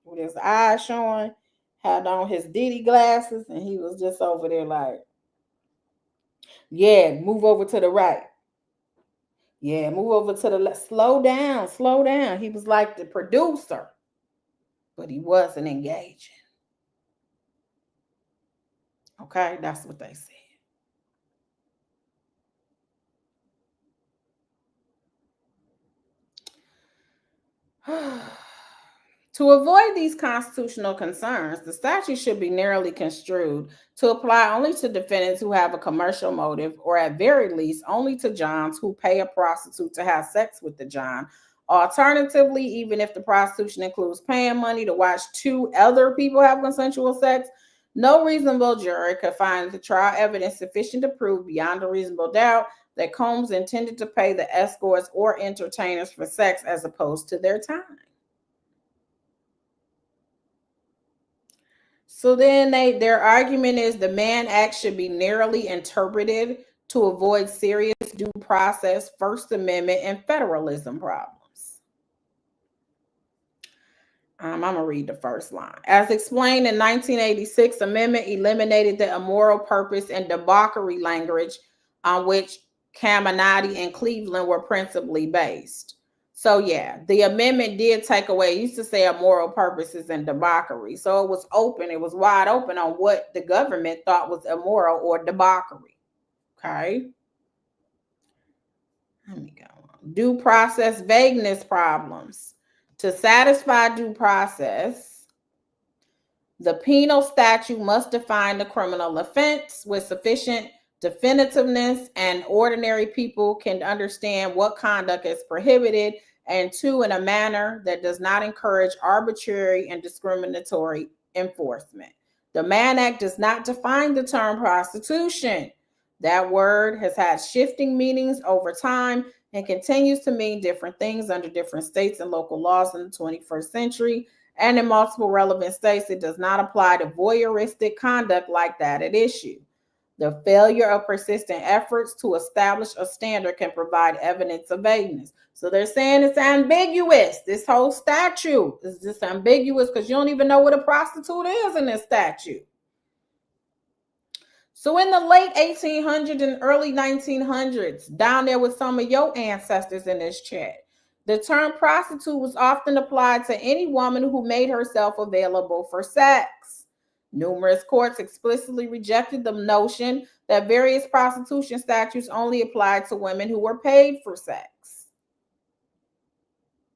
B: with his eyes showing, had on his Diddy glasses, and he was just over there like, yeah, move over to the right. Yeah, move over to the left. Slow down, slow down. He was like the producer, but he wasn't engaging. Okay, that's what they said. To avoid these constitutional concerns, the statute should be narrowly construed to apply only to defendants who have a commercial motive, or at very least, only to Johns who pay a prostitute to have sex with the John. Alternatively, even if the prostitution includes paying money to watch two other people have consensual sex, no reasonable jury could find the trial evidence sufficient to prove beyond a reasonable doubt that Combs intended to pay the escorts or entertainers for sex as opposed to their time. So then their argument is the Mann Act should be narrowly interpreted to avoid serious due process, First Amendment, and federalism problems. I'm going to read the first line. As explained in 1986, amendment eliminated the immoral purpose and debauchery language on which Caminati and Cleveland were principally based. So yeah, the amendment did take away, it used to say immoral purposes and debauchery. So it was open, it was wide open on what the government thought was immoral or debauchery. Okay. Let me go on. Due process vagueness problems. To satisfy due process, the penal statute must define the criminal offense with sufficient definitiveness, and ordinary people can understand what conduct is prohibited, and two, in a manner that does not encourage arbitrary and discriminatory enforcement. The Mann Act does not define the term prostitution. That word has had shifting meanings over time and continues to mean different things under different states and local laws in the 21st century. And in multiple relevant states, it does not apply to voyeuristic conduct like that at issue. The failure of persistent efforts to establish a standard can provide evidence of vagueness. So they're saying it's ambiguous. This whole statute is just ambiguous because you don't even know what a prostitute is in this statute. So in the late 1800s and early 1900s, down there with some of your ancestors in this chat, the term prostitute was often applied to any woman who made herself available for sex. Numerous courts explicitly rejected the notion that various prostitution statutes only applied to women who were paid for sex.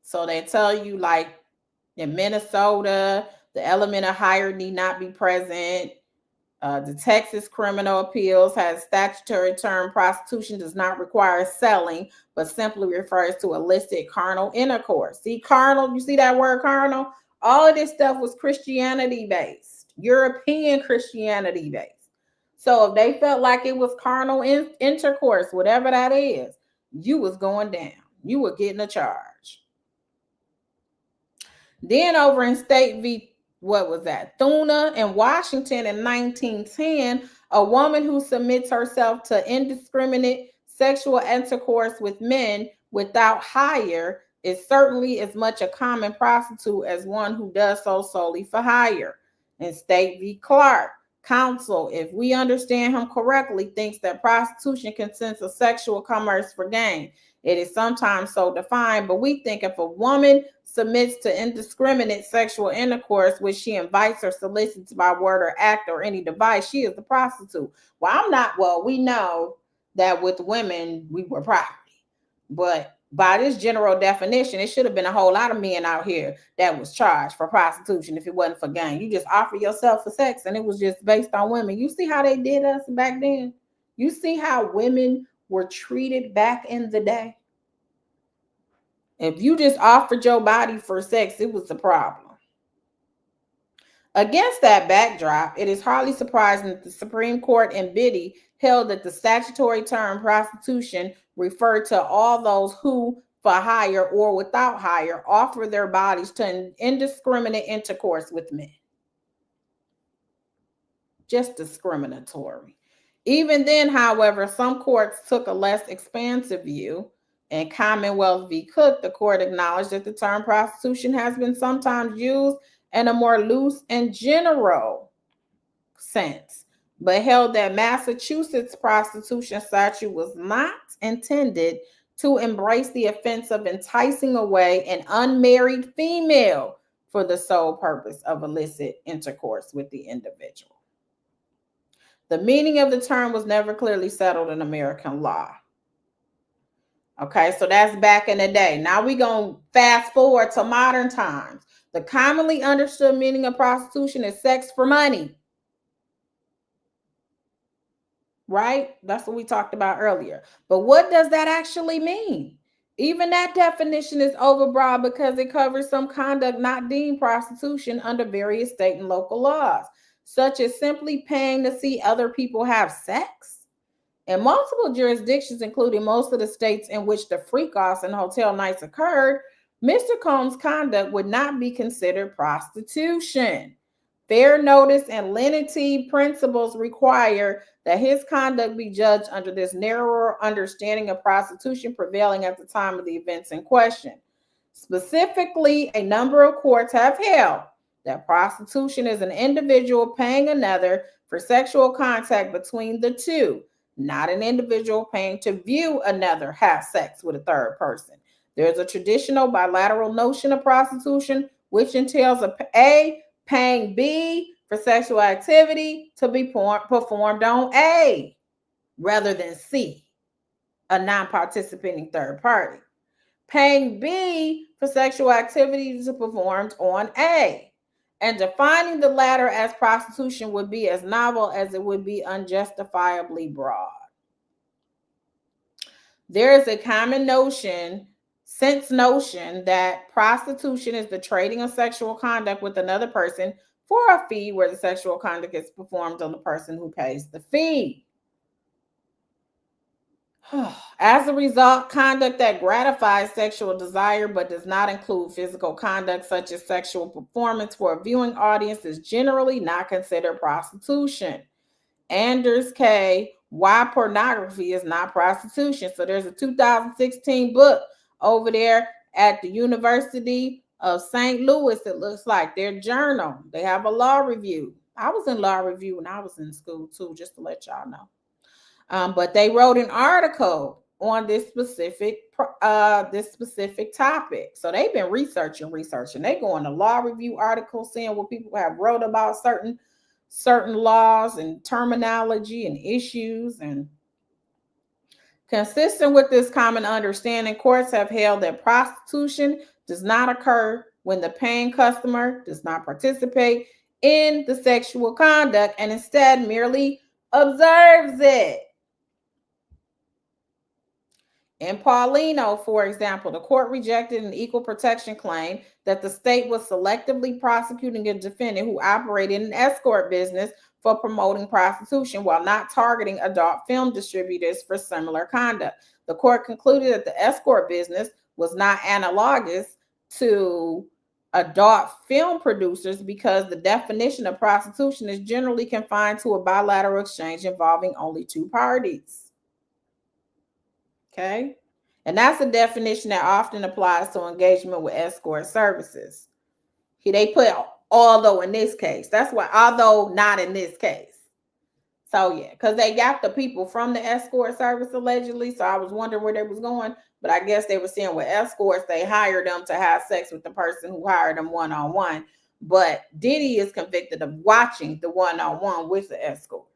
B: So they tell you, like in Minnesota, the element of hire need not be present. The Texas Criminal Appeals has statutory term prostitution does not require selling, but simply refers to illicit carnal intercourse. See, carnal, you see that word carnal? All of this stuff was Christianity based, European Christianity based. So if they felt like it was carnal intercourse, whatever that is, you was going down. You were getting a charge. Then over in State v. What was that? Thuna in Washington in 1910, a woman who submits herself to indiscriminate sexual intercourse with men without hire is certainly as much a common prostitute as one who does so solely for hire. In State v. Clark, counsel, if we understand him correctly, thinks that prostitution consists of sexual commerce for gain. It is sometimes so defined, but we think if a woman submits to indiscriminate sexual intercourse, which she invites or solicits by word or act or any device, she is the prostitute. Well, we know that with women, we were property. But by this general definition, it should have been a whole lot of men out here that was charged for prostitution if it wasn't for gain. You just offer yourself for sex, and it was just based on women. You see how they did us back then? You see how women were treated back in the day? If you just offered your body for sex, it was a problem. Against that backdrop, it is hardly surprising that the Supreme Court in Diddy held that the statutory term prostitution referred to all those who, for hire or without hire, offer their bodies to indiscriminate intercourse with men. Just discriminatory. Even then, however, some courts took a less expansive view. In Commonwealth v. Cook, the court acknowledged that the term prostitution has been sometimes used in a more loose and general sense, but held that Massachusetts prostitution statute was not intended to embrace the offense of enticing away an unmarried female for the sole purpose of illicit intercourse with the individual. The meaning of the term was never clearly settled in American law. Okay, so that's back in the day. Now we're going to fast forward to modern times. The commonly understood meaning of prostitution is sex for money. Right? That's what we talked about earlier. But what does that actually mean? Even that definition is overbroad because it covers some conduct not deemed prostitution under various state and local laws, such as simply paying to see other people have sex. In multiple jurisdictions, including most of the states in which the freak-offs and hotel nights occurred, Mr. Combs' conduct would not be considered prostitution. Fair notice and lenity principles require that his conduct be judged under this narrower understanding of prostitution prevailing at the time of the events in question. Specifically, a number of courts have held that prostitution is an individual paying another for sexual contact between the two, not an individual paying to view another have sex with a third person. There's a traditional bilateral notion of prostitution, which entails A paying B for sexual activity to be performed on A rather than C, a non-participating third party. Paying B for sexual activity to be performed on A. And defining the latter as prostitution would be as novel as it would be unjustifiably broad. There is a common notion that prostitution is the trading of sexual conduct with another person for a fee where the sexual conduct is performed on the person who pays the fee. As a result, conduct that gratifies sexual desire but does not include physical conduct such as sexual performance for a viewing audience is generally not considered prostitution. Anders K. Why Pornography is Not Prostitution. So there's a 2016 book over there at the University of St. Louis. It looks like their journal. They have a law review. I was in law review when I was in school too, just to let y'all know. But they wrote an article on this specific topic. So they've been researching. They go into law review articles, seeing what people have wrote about certain laws and terminology and issues. And consistent with this common understanding, courts have held that prostitution does not occur when the paying customer does not participate in the sexual conduct and instead merely observes it. In Paulino, for example, the court rejected an equal protection claim that the state was selectively prosecuting a defendant who operated an escort business for promoting prostitution while not targeting adult film distributors for similar conduct. The court concluded that the escort business was not analogous to adult film producers because the definition of prostitution is generally confined to a bilateral exchange involving only two parties. Okay, and that's a definition that often applies to engagement with escort services. They put although in this case. That's why although not in this case. So yeah, because they got the people from the escort service allegedly. So I was wondering where they was going, but I guess they were saying with escorts they hired them to have sex with the person who hired them one-on-one. But Diddy is convicted of watching the one-on-one with the escorts.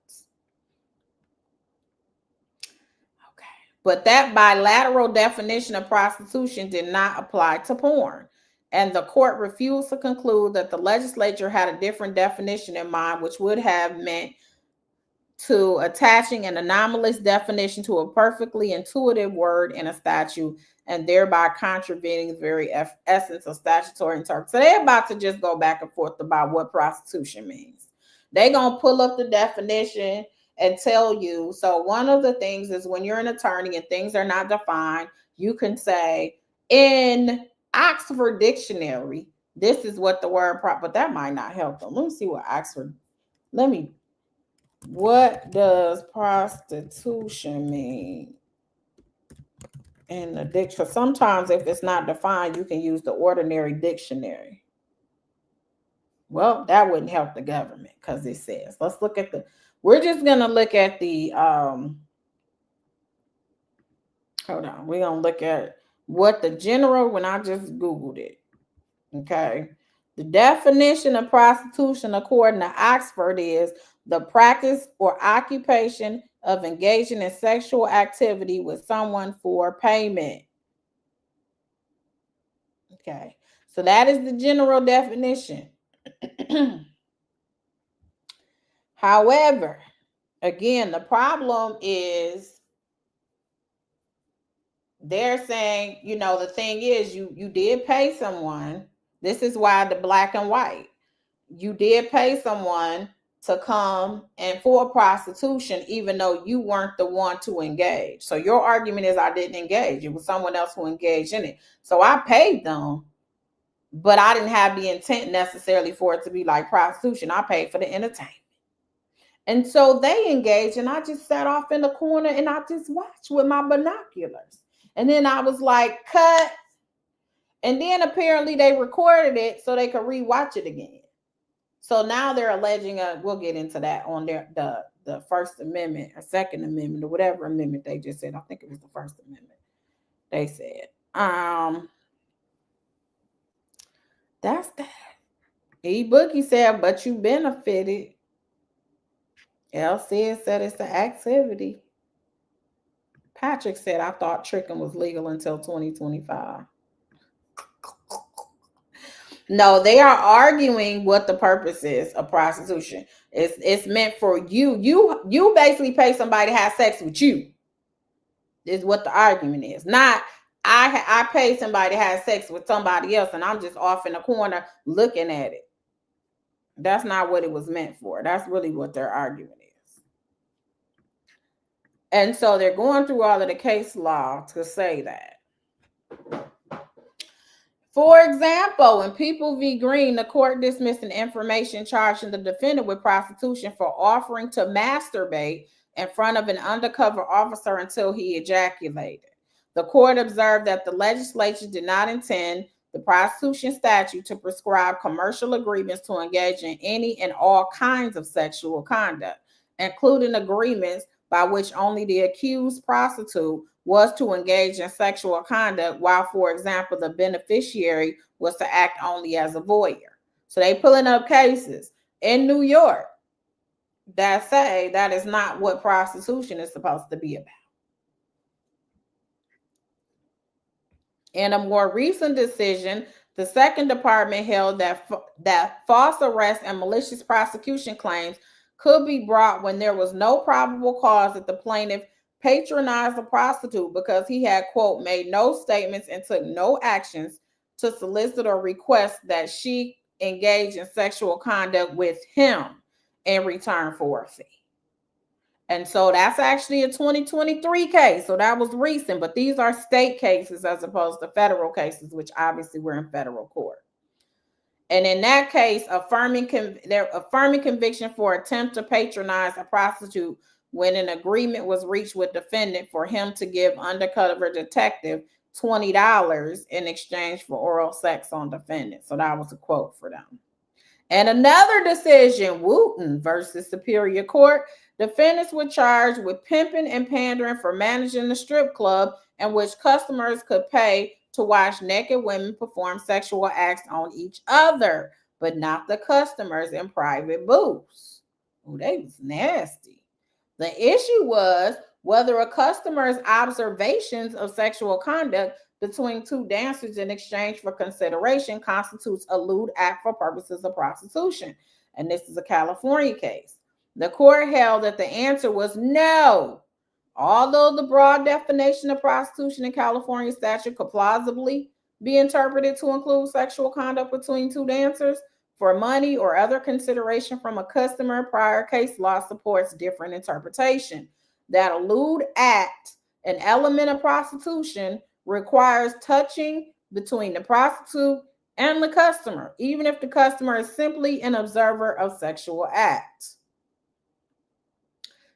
B: But that bilateral definition of prostitution did not apply to porn. And the court refused to conclude that the legislature had a different definition in mind, which would have meant to attaching an anomalous definition to a perfectly intuitive word in a statute and thereby contravening the very essence of statutory interpretation. So they're about to just go back and forth about what prostitution means. They're going to pull up the definition and tell you. So one of the things is when you're an attorney and things are not defined, you can say in Oxford Dictionary, this is what the word, but that might not help them. Let me see what Oxford, what does prostitution mean in the dictionary? Sometimes if it's not defined, you can use the ordinary dictionary. Well, that wouldn't help the government because it says, let's look at we're just going to look at the, hold on. We're going to look at what the general, when I just Googled it. Okay. The definition of prostitution, according to Oxford, is the practice or occupation of engaging in sexual activity with someone for payment. Okay. So that is the general definition. However, again, the problem is they're saying, the thing is you did pay someone. This is why the black and white. You did pay someone to come and for prostitution, even though you weren't the one to engage. So your argument is I didn't engage. It was someone else who engaged in it. So I paid them, but I didn't have the intent necessarily for it to be like prostitution. I paid for the entertainment. And so they engaged, and I just sat off in the corner and I just watched with my binoculars. And then I was like, cut. And then apparently they recorded it so they could rewatch it again. So now they're alleging, we'll get into that on the First Amendment or Second Amendment or whatever amendment they just said. I think it was the First Amendment. They said, that's that. E-Bookie said, but you benefited. LC said it's the activity. Patrick said, I thought tricking was legal until 2025. No, they are arguing what the purpose is of prostitution. It's meant for you. You basically pay somebody to have sex with you. Is what the argument is. Not I pay somebody to have sex with somebody else and I'm just off in the corner looking at it. That's not what it was meant for. That's really what their argument is. And so they're going through all of the case law to say that. For example, in People v. Green, the court dismissed an information charging the defendant with prostitution for offering to masturbate in front of an undercover officer until he ejaculated. The court observed that the legislature did not intend the prostitution statute to prescribe commercial agreements to engage in any and all kinds of sexual conduct, including agreements by which only the accused prostitute was to engage in sexual conduct, while, for example, the beneficiary was to act only as a voyeur. So they pulling up cases in New York that say that is not what prostitution is supposed to be about. In a more recent decision, the Second Department held that false arrest and malicious prosecution claims could be brought when there was no probable cause that the plaintiff patronized a prostitute because he had, quote, made no statements and took no actions to solicit or request that she engage in sexual conduct with him in return for a fee. And so that's actually a 2023 case. So that was recent, but these are state cases as opposed to federal cases, which obviously we're in federal court. And in that case, affirming conviction for attempt to patronize a prostitute when an agreement was reached with defendant for him to give undercover detective $20 in exchange for oral sex on defendant. So that was a quote for them. And another decision, Wooten versus Superior Court, defendants were charged with pimping and pandering for managing the strip club in which customers could pay to watch naked women perform sexual acts on each other, but not the customers in private booths. Oh, they was nasty. The issue was whether a customer's observations of sexual conduct between two dancers in exchange for consideration constitutes a lewd act for purposes of prostitution. And this is a California case. The court held that the answer was no. Although the broad definition of prostitution in California statute could plausibly be interpreted to include sexual conduct between two dancers for money or other consideration from a customer, prior case law supports different interpretation. That a lewd act, an element of prostitution, requires touching between the prostitute and the customer, even if the customer is simply an observer of sexual acts.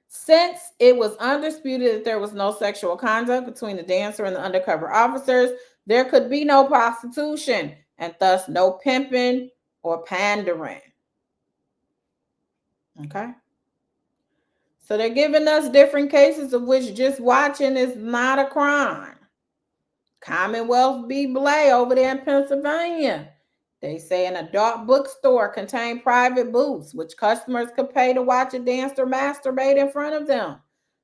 B: Since it was undisputed that there was no sexual conduct between the dancer and the undercover officers, there could be no prostitution and thus no pimping or pandering. Okay? So they're giving us different cases of which just watching is not a crime. Commonwealth v. Blay over there in Pennsylvania. They say an adult bookstore contained private booths, which customers could pay to watch a dancer masturbate in front of them.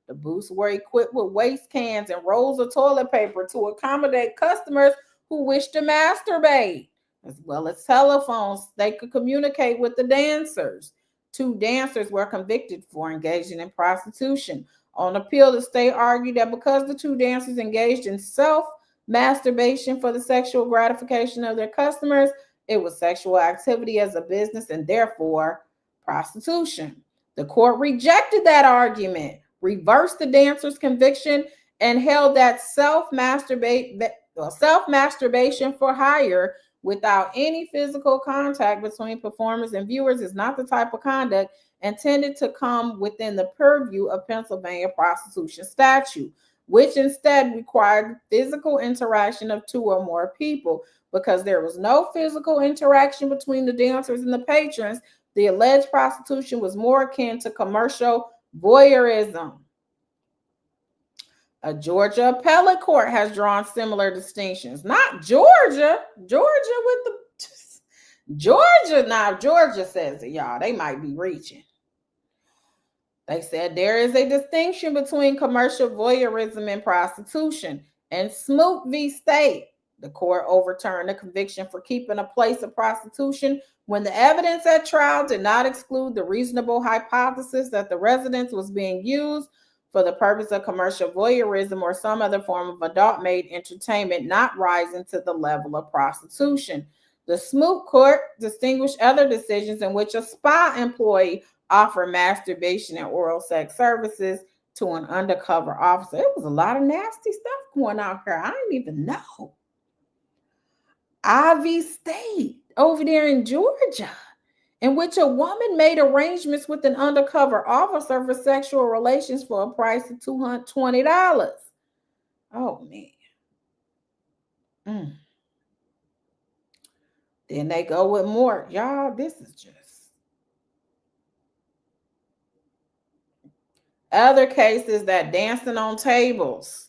B: The booths were equipped with waste cans and rolls of toilet paper to accommodate customers who wish to masturbate, as well as telephones they could communicate with the dancers. 2 dancers were convicted for engaging in prostitution. On appeal, the state argued that because the 2 dancers engaged in self-masturbation for the sexual gratification of their customers, it was sexual activity as a business and therefore prostitution. The court rejected that argument, reversed the dancer's conviction, and held that self-masturbation for hire without any physical contact between performers and viewers is not the type of conduct intended to come within the purview of Pennsylvania prostitution statute, which instead required physical interaction of 2 or more people. Because there was no physical interaction between the dancers and the patrons, the alleged prostitution was more akin to commercial voyeurism. A Georgia appellate court has drawn similar distinctions. Not Georgia. Georgia says it, y'all. They might be reaching. They said there is a distinction between commercial voyeurism and prostitution. And Smoot v. State, the court overturned the conviction for keeping a place of prostitution when the evidence at trial did not exclude the reasonable hypothesis that the residence was being used for the purpose of commercial voyeurism or some other form of adult-made entertainment not rising to the level of prostitution. The Smoot court distinguished other decisions in which a spa employee offered masturbation and oral sex services to an undercover officer. It was a lot of nasty stuff going on here. I didn't even know. Ivy State over there in Georgia, in which a woman made arrangements with an undercover officer for sexual relations for a price of $220. Oh, man. Then they go with more. Y'all, this is just. Other cases that dancing on tables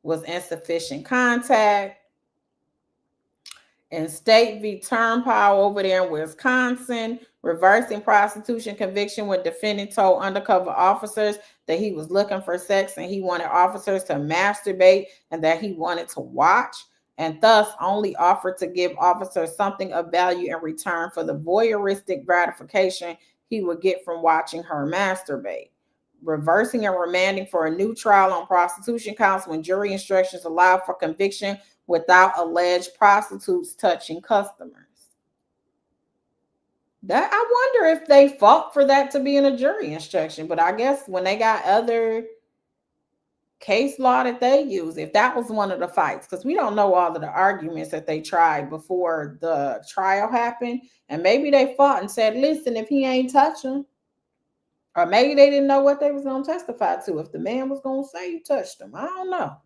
B: was insufficient contact. In State v. Turnpile over there in Wisconsin, reversing prostitution conviction when defendant told undercover officers that he was looking for sex and he wanted officers to masturbate and that he wanted to watch, and thus only offered to give officers something of value in return for the voyeuristic gratification he would get from watching her masturbate. Reversing and remanding for a new trial on prostitution counts when jury instructions allow for conviction without alleged prostitutes touching customers. That I wonder if they fought for that to be in a jury instruction, but I guess when they got other case law that they use, if that was one of the fights, because we don't know all of the arguments that they tried before the trial happened, and maybe they fought and said, listen, if he ain't touching, or maybe they didn't know what they was going to testify to, if the man was going to say you touched him. I don't know.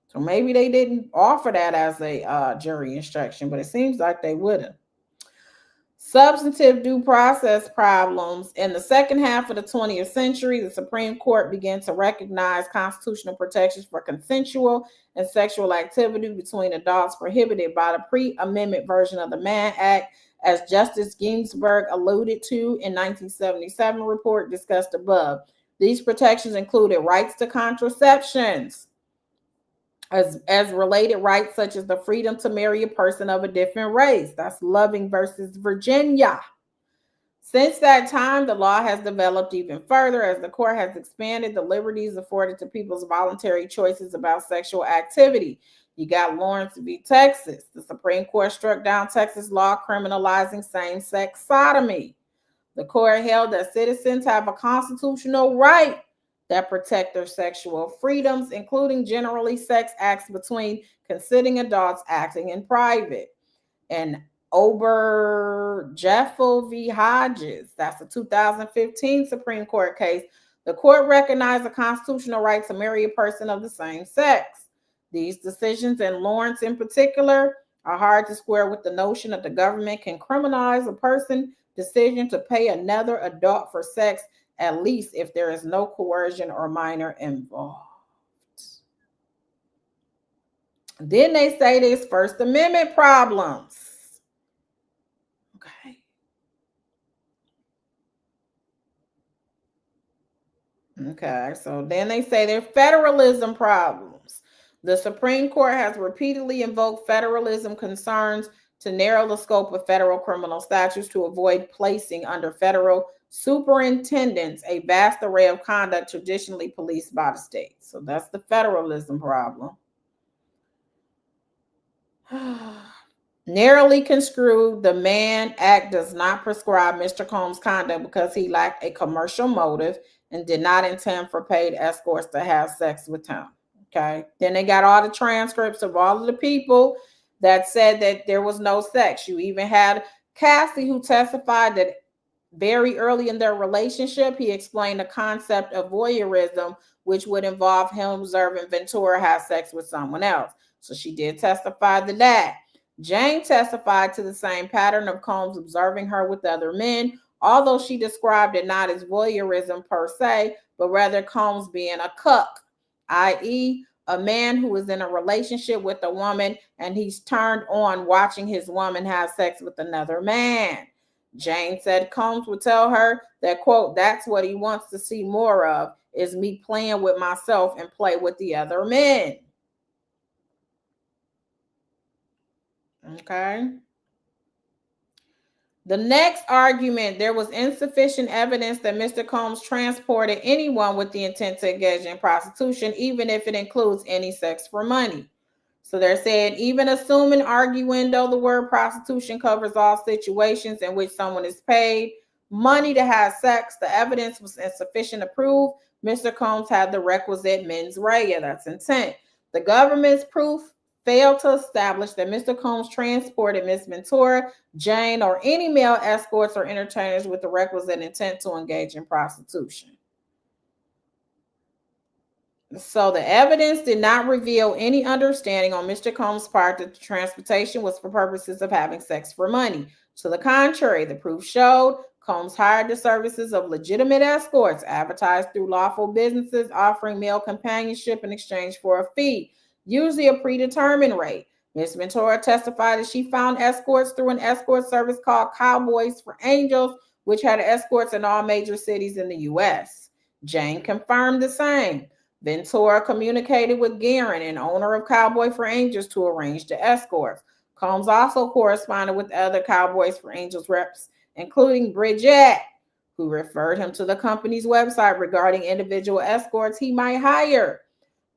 B: So maybe they didn't offer that as a jury instruction, but it seems like they would have. Substantive due process problems. In the second half of the 20th century, the Supreme Court began to recognize constitutional protections for consensual and sexual activity between adults prohibited by the pre-amendment version of the Mann Act, as Justice Ginsburg alluded to in 1977 report discussed above. These protections included rights to contraceptions, as related rights such as the freedom to marry a person of a different race. That's Loving versus Virginia. Since that time, the law has developed even further as the court has expanded the liberties afforded to people's voluntary choices about sexual activity. You got Lawrence v. Texas. The Supreme Court struck down Texas law criminalizing same-sex sodomy. The court held that citizens have a constitutional right that protect their sexual freedoms, including generally sex acts between consenting adults acting in private. And Jeffel v. Hodges, that's a 2015 Supreme Court case. The court recognized the constitutional right to marry a person of the same sex. These decisions, and Lawrence in particular, are hard to square with the notion that the government can criminalize a person's decision to pay another adult for sex, at least if there is no coercion or minor involved. Then they say there's First Amendment problems. Okay, so then they say there's federalism problems. The Supreme Court has repeatedly invoked federalism concerns to narrow the scope of federal criminal statutes to avoid placing under federal superintendents a vast array of conduct traditionally policed by the states. So that's the federalism problem. Narrowly construed, the Mann Act does not prescribe Mr. Combs' conduct because he lacked a commercial motive and did not intend for paid escorts to have sex with him. Okay. Then they got all the transcripts of all of the people that said that there was no sex. You even had Cassie, who testified that very early in their relationship, he explained the concept of voyeurism, which would involve him observing Ventura have sex with someone else. So she did testify to that. Jane testified to the same pattern of Combs observing her with other men, although she described it not as voyeurism per se, but rather Combs being a cuck, i.e., a man who is in a relationship with a woman and he's turned on watching his woman have sex with another man. Jane said Combs would tell her that, quote, that's what he wants to see more of, is me playing with myself and play with the other men. Okay. The next argument, there was insufficient evidence that Mr. Combs transported anyone with the intent to engage in prostitution, even if it includes any sex for money. So they're saying, even assuming arguendo, the word prostitution covers all situations in which someone is paid money to have sex, the evidence was insufficient to prove Mr. Combs had the requisite mens rea, that's intent. The government's proof failed to establish that Mr. Combs transported Ms. Ventura, Jane, or any male escorts or entertainers with the requisite intent to engage in prostitution. So the evidence did not reveal any understanding on Mr. Combs' part that the transportation was for purposes of having sex for money. To the contrary, the proof showed Combs hired the services of legitimate escorts, advertised through lawful businesses offering male companionship in exchange for a fee, usually a predetermined rate. Ms. Ventura testified that she found escorts through an escort service called Cowboys for Angels, which had escorts in all major cities in the U.S. Jane confirmed the same. Ventura communicated with Guerin, an owner of Cowboy for Angels, to arrange the escorts. Combs also corresponded with other Cowboys for Angels reps, including Bridget, who referred him to the company's website regarding individual escorts he might hire.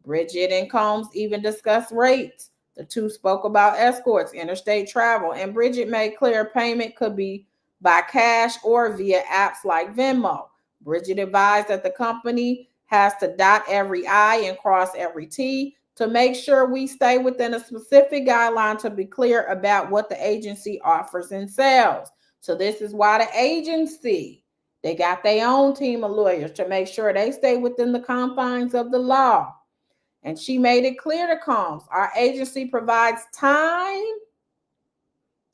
B: Bridget and Combs even discussed rates. The two spoke about escorts, interstate travel, and Bridget made clear payment could be by cash or via apps like Venmo. Bridget advised that the company has to dot every I and cross every T to make sure we stay within a specific guideline to be clear about what the agency offers and sells. So this is why the agency, they got their own team of lawyers to make sure they stay within the confines of the law. And she made it clear to Combs, our agency provides time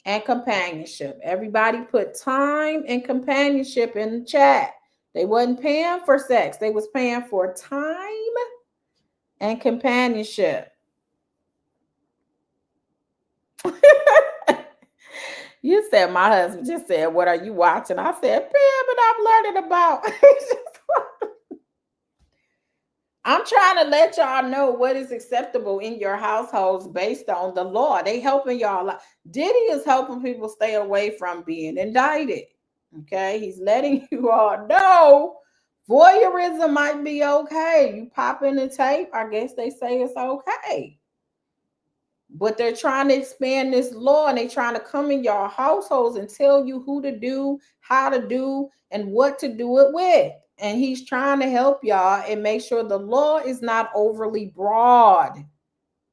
B: and companionship. Everybody put time and companionship in the chat. They wasn't paying for sex. They was paying for time and companionship. You said, my husband just said, what are you watching? I said, but I'm learning about. I'm trying to let y'all know what is acceptable in your households based on the law. They helping y'all. Diddy is helping people stay away from being indicted. Okay, he's letting you all know voyeurism might be okay. You pop in the tape, I guess they say it's okay. But they're trying to expand this law and they're trying to come in your households and tell you who to do, how to do, and what to do it with. And he's trying to help y'all and make sure the law is not overly broad.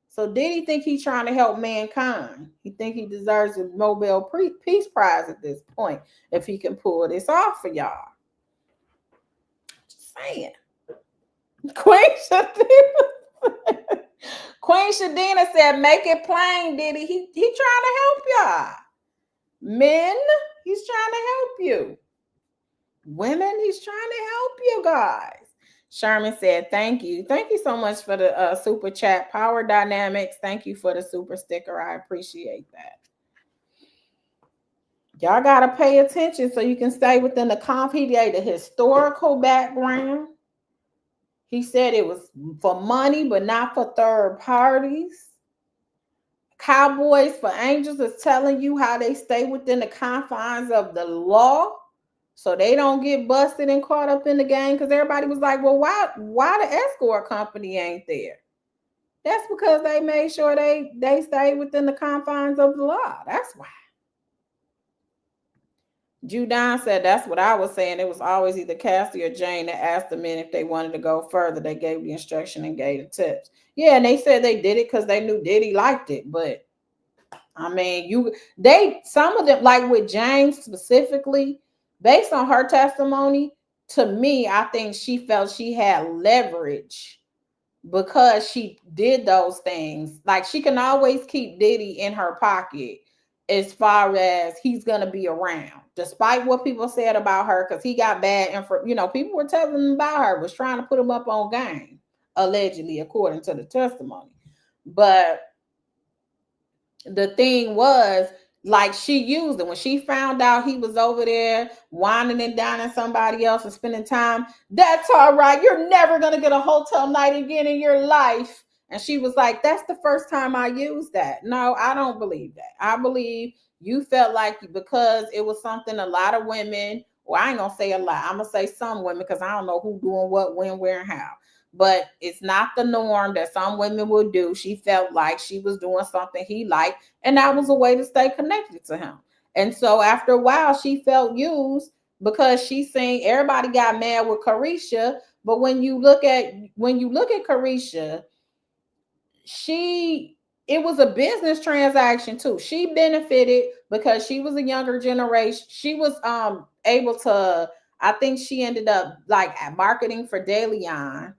B: So did he think he's trying to help mankind? He think he deserves a Nobel Peace Prize at this point if he can pull this off for y'all. Just saying. Queen Shadina, Queen Shadina said, make it plain, Diddy. He trying to help y'all. Men, he's trying to help you. Women, he's trying to help you guys. Sherman said, thank you. Thank you so much for the super chat. Power Dynamics, thank you for the super sticker. I appreciate that. Y'all got to pay attention so you can stay within the he gave the historical background. He said it was for money, but not for third parties. Cowboys for Angels is telling you how they stay within the confines of the law so they don't get busted and caught up in the game. Because everybody was like, well, why the escort company ain't there? That's because they made sure they stay within the confines of the law. That's why. Judon said, that's what I was saying. It was always either Cassie or Jane that asked the men if they wanted to go further. They gave the instruction and gave the tips. Yeah, and they said they did it because they knew Diddy liked it. But I mean, some of them, like with Jane specifically, based on her testimony, to me, I think she felt she had leverage because she did those things. Like she can always keep Diddy in her pocket as far as he's gonna be around, despite what people said about her, because he got bad info. People were telling him about her, was trying to put him up on game, allegedly, according to the testimony. But the thing was, like, she used it when she found out he was over there whining and dining somebody else and spending time. That's all right. You're never gonna get a hotel night again in your life. And she was like, that's the first time I used that. No, I don't believe that. I believe you felt like because it was something a lot of women, well, I ain't gonna say a lot, I'm gonna say some women, because I don't know who doing what, when, where, and how. But it's not the norm that some women would do. She felt like she was doing something he liked, and that was a way to stay connected to him. And so after a while, she felt used because she seen everybody got mad with Carisha. But when you look at Carisha, it was a business transaction too. She benefited because she was a younger generation. She was able to, I think she ended up like marketing for DeLeon.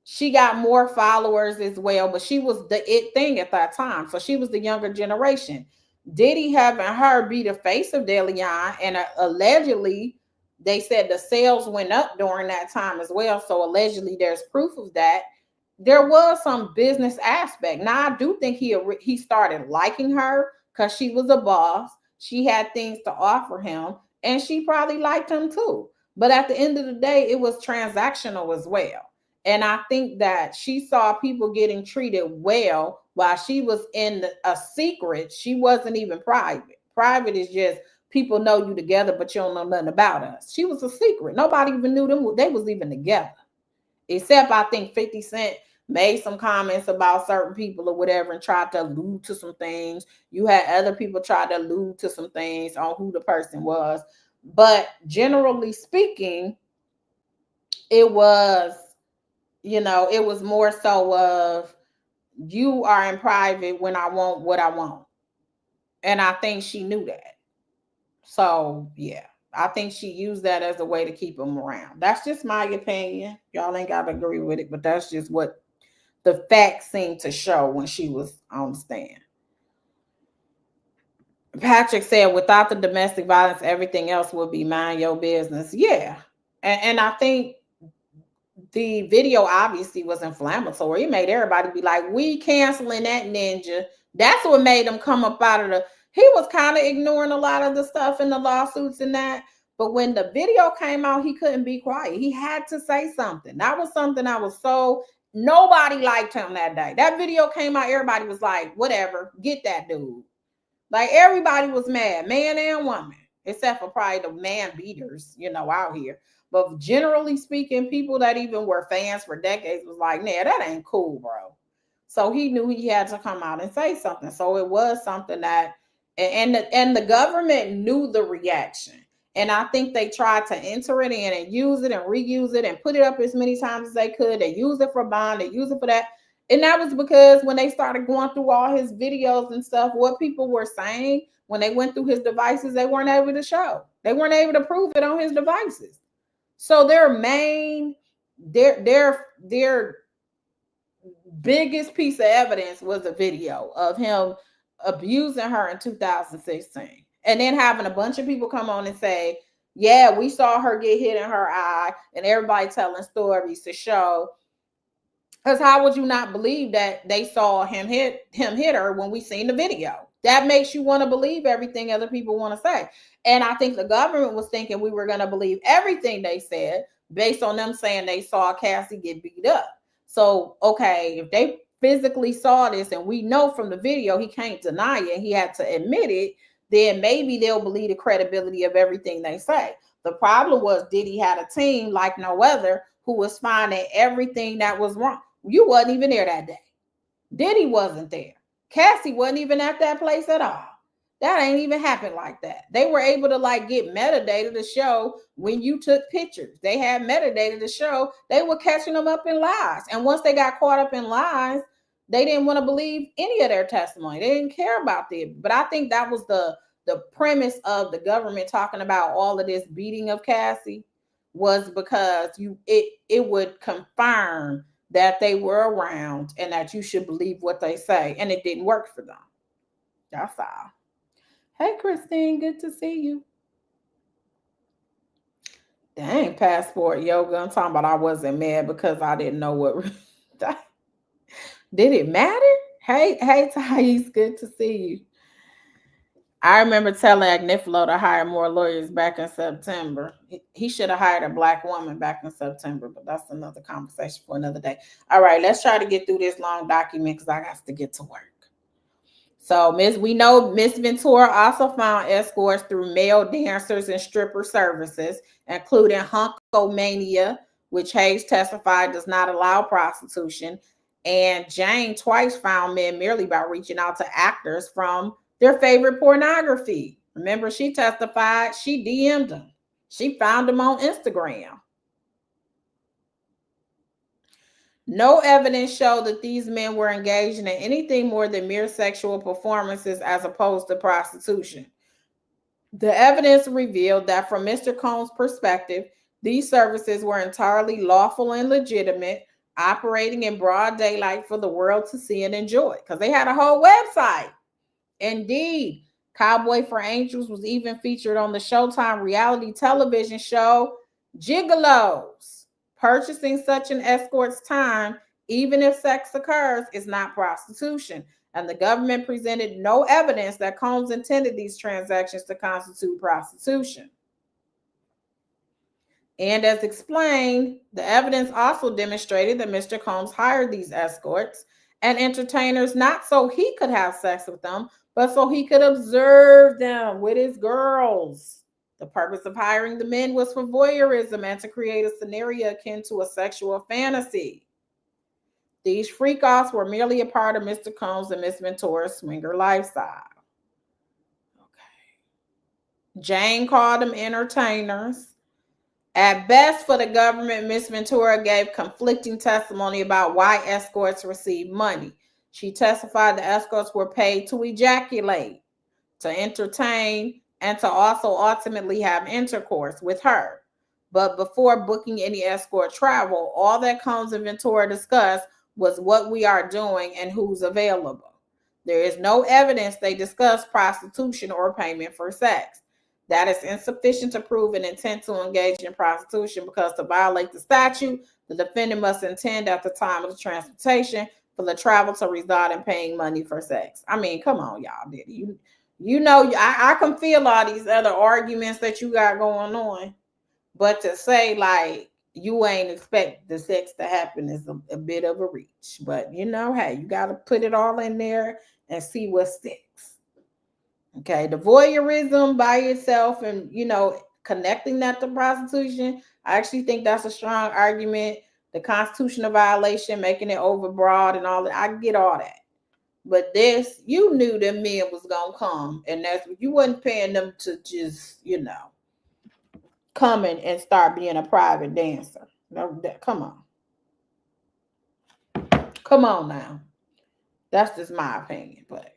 B: She got more followers as well, but she was the it thing at that time. So she was the younger generation. Diddy having her be the face of DeLeon, and allegedly they said the sales went up during that time as well. So allegedly there's proof of that. There was some business aspect. Now I do think he started liking her because she was a boss. She had things to offer him, and she probably liked him too. But at the end of the day, it was transactional as well. And I think that she saw people getting treated well while she was in a secret. She wasn't even private. Private is just people know you together, but you don't know nothing about us. She was a secret. Nobody even knew them. They was even together. Except I think 50 Cent made some comments about certain people or whatever and tried to allude to some things. You had other people try to allude to some things on who the person was. But generally speaking, it was more so of you are in private when I want what I want. And I think she knew that. So, yeah, I think she used that as a way to keep him around. That's just my opinion. Y'all ain't got to agree with it, but that's just what the facts seemed to show when she was on the stand. Patrick said, without the domestic violence, everything else would be mind your business. Yeah. And I think the video obviously was inflammatory. It made everybody be like, we canceling that ninja. That's what made him come up out of he was kind of ignoring a lot of the stuff in the lawsuits and that. But when the video came out, he couldn't be quiet. He had to say something. That was something nobody liked him that day. That video came out, everybody was like, whatever, get that dude. Like everybody was mad, man and woman. except for probably the man beaters, out here. But generally speaking, people that even were fans for decades was like, nah, that ain't cool, bro. So he knew he had to come out and say something. So it was something that, and the government knew the reaction. And I think they tried to enter it in and use it and reuse it and put it up as many times as they could. They use it for bond, they use it for that. And that was because when they started going through all his videos and stuff, what people were saying when they went through his devices, they weren't able to show. They weren't able to prove it on his devices. So their biggest piece of evidence was a video of him abusing her in 2016. And then having a bunch of people come on and say, yeah, we saw her get hit in her eye, and everybody telling stories to show. Because how would you not believe that they saw him hit her when we seen the video? That makes you want to believe everything other people want to say. And I think the government was thinking we were going to believe everything they said based on them saying they saw Cassie get beat up. So, okay, if they physically saw this and we know from the video he can't deny it, he had to admit it, then maybe they'll believe the credibility of everything they say. The problem was Diddy had a team like no other who was finding everything that was wrong. You wasn't even there that day. Diddy wasn't there. Cassie wasn't even at that place at all. That ain't even happened like that. They were able to get metadata to show when you took pictures. They had metadata to show they were catching them up in lies. And once they got caught up in lies, they didn't want to believe any of their testimony. They didn't care about it. But I think that was the premise of the government talking about all of this beating of Cassie, was because it would confirm that they were around and that you should believe what they say. And it didn't work for them. That's all. Hey, Christine, good to see you. Dang, passport yoga. I'm talking about I wasn't mad because I didn't know what. Did it matter? Hey, Thais, good to see you. I remember telling Agnifilo to hire more lawyers back in September. He should have hired a black woman back in September, but that's another conversation for another day. All right, let's try to get through this long document because I got to get to work. So we know Miss Ventura also found escorts through male dancers and stripper services, including Hunkomania, which Hayes testified does not allow prostitution. And Jane twice found men merely by reaching out to actors from their favorite pornography. Remember, she testified she DM'd them. She found them on Instagram. No evidence showed that these men were engaging in anything more than mere sexual performances as opposed to prostitution. The evidence revealed that from Mr. Combs' perspective, these services were entirely lawful and legitimate, operating in broad daylight for the world to see and enjoy, because they had a whole website. Indeed, Cowboy for Angels was even featured on the Showtime reality television show Gigolos. Purchasing such an escort's time, even if sex occurs, is not prostitution, and the government presented no evidence that Combs intended these transactions to constitute prostitution. And as explained, the evidence also demonstrated that Mr. Combs hired these escorts and entertainers not so he could have sex with them, but so he could observe them with his girls. The purpose of hiring the men was for voyeurism and to create a scenario akin to a sexual fantasy. These freak-offs were merely a part of Mr. Combs and Miss Ventura's swinger lifestyle. Okay. Jane called them entertainers. At best, for the government, Miss Ventura gave conflicting testimony about why escorts received money. She testified the escorts were paid to ejaculate, to entertain, and to also ultimately have intercourse with her. But before booking any escort travel, all that Combs and Ventura discussed was what we are doing and who's available. There is no evidence they discussed prostitution or payment for sex. That is insufficient to prove an intent to engage in prostitution, because to violate the statute, the defendant must intend at the time of the transportation for the travel to reside in paying money for sex. I mean, come on, y'all, Diddy. You know, I can feel all these other arguments that you got going on, but to say you ain't expect the sex to happen is a bit of a reach. But hey, you got to put it all in there and see what sticks. Okay, the voyeurism by itself and, connecting that to prostitution, I actually think that's a strong argument. The constitutional violation, making it overbroad and all that, I get all that. But this, you knew them men was going to come, and that's you wasn't paying them to just, come in and start being a private dancer. No, come on. Come on now. That's just my opinion, but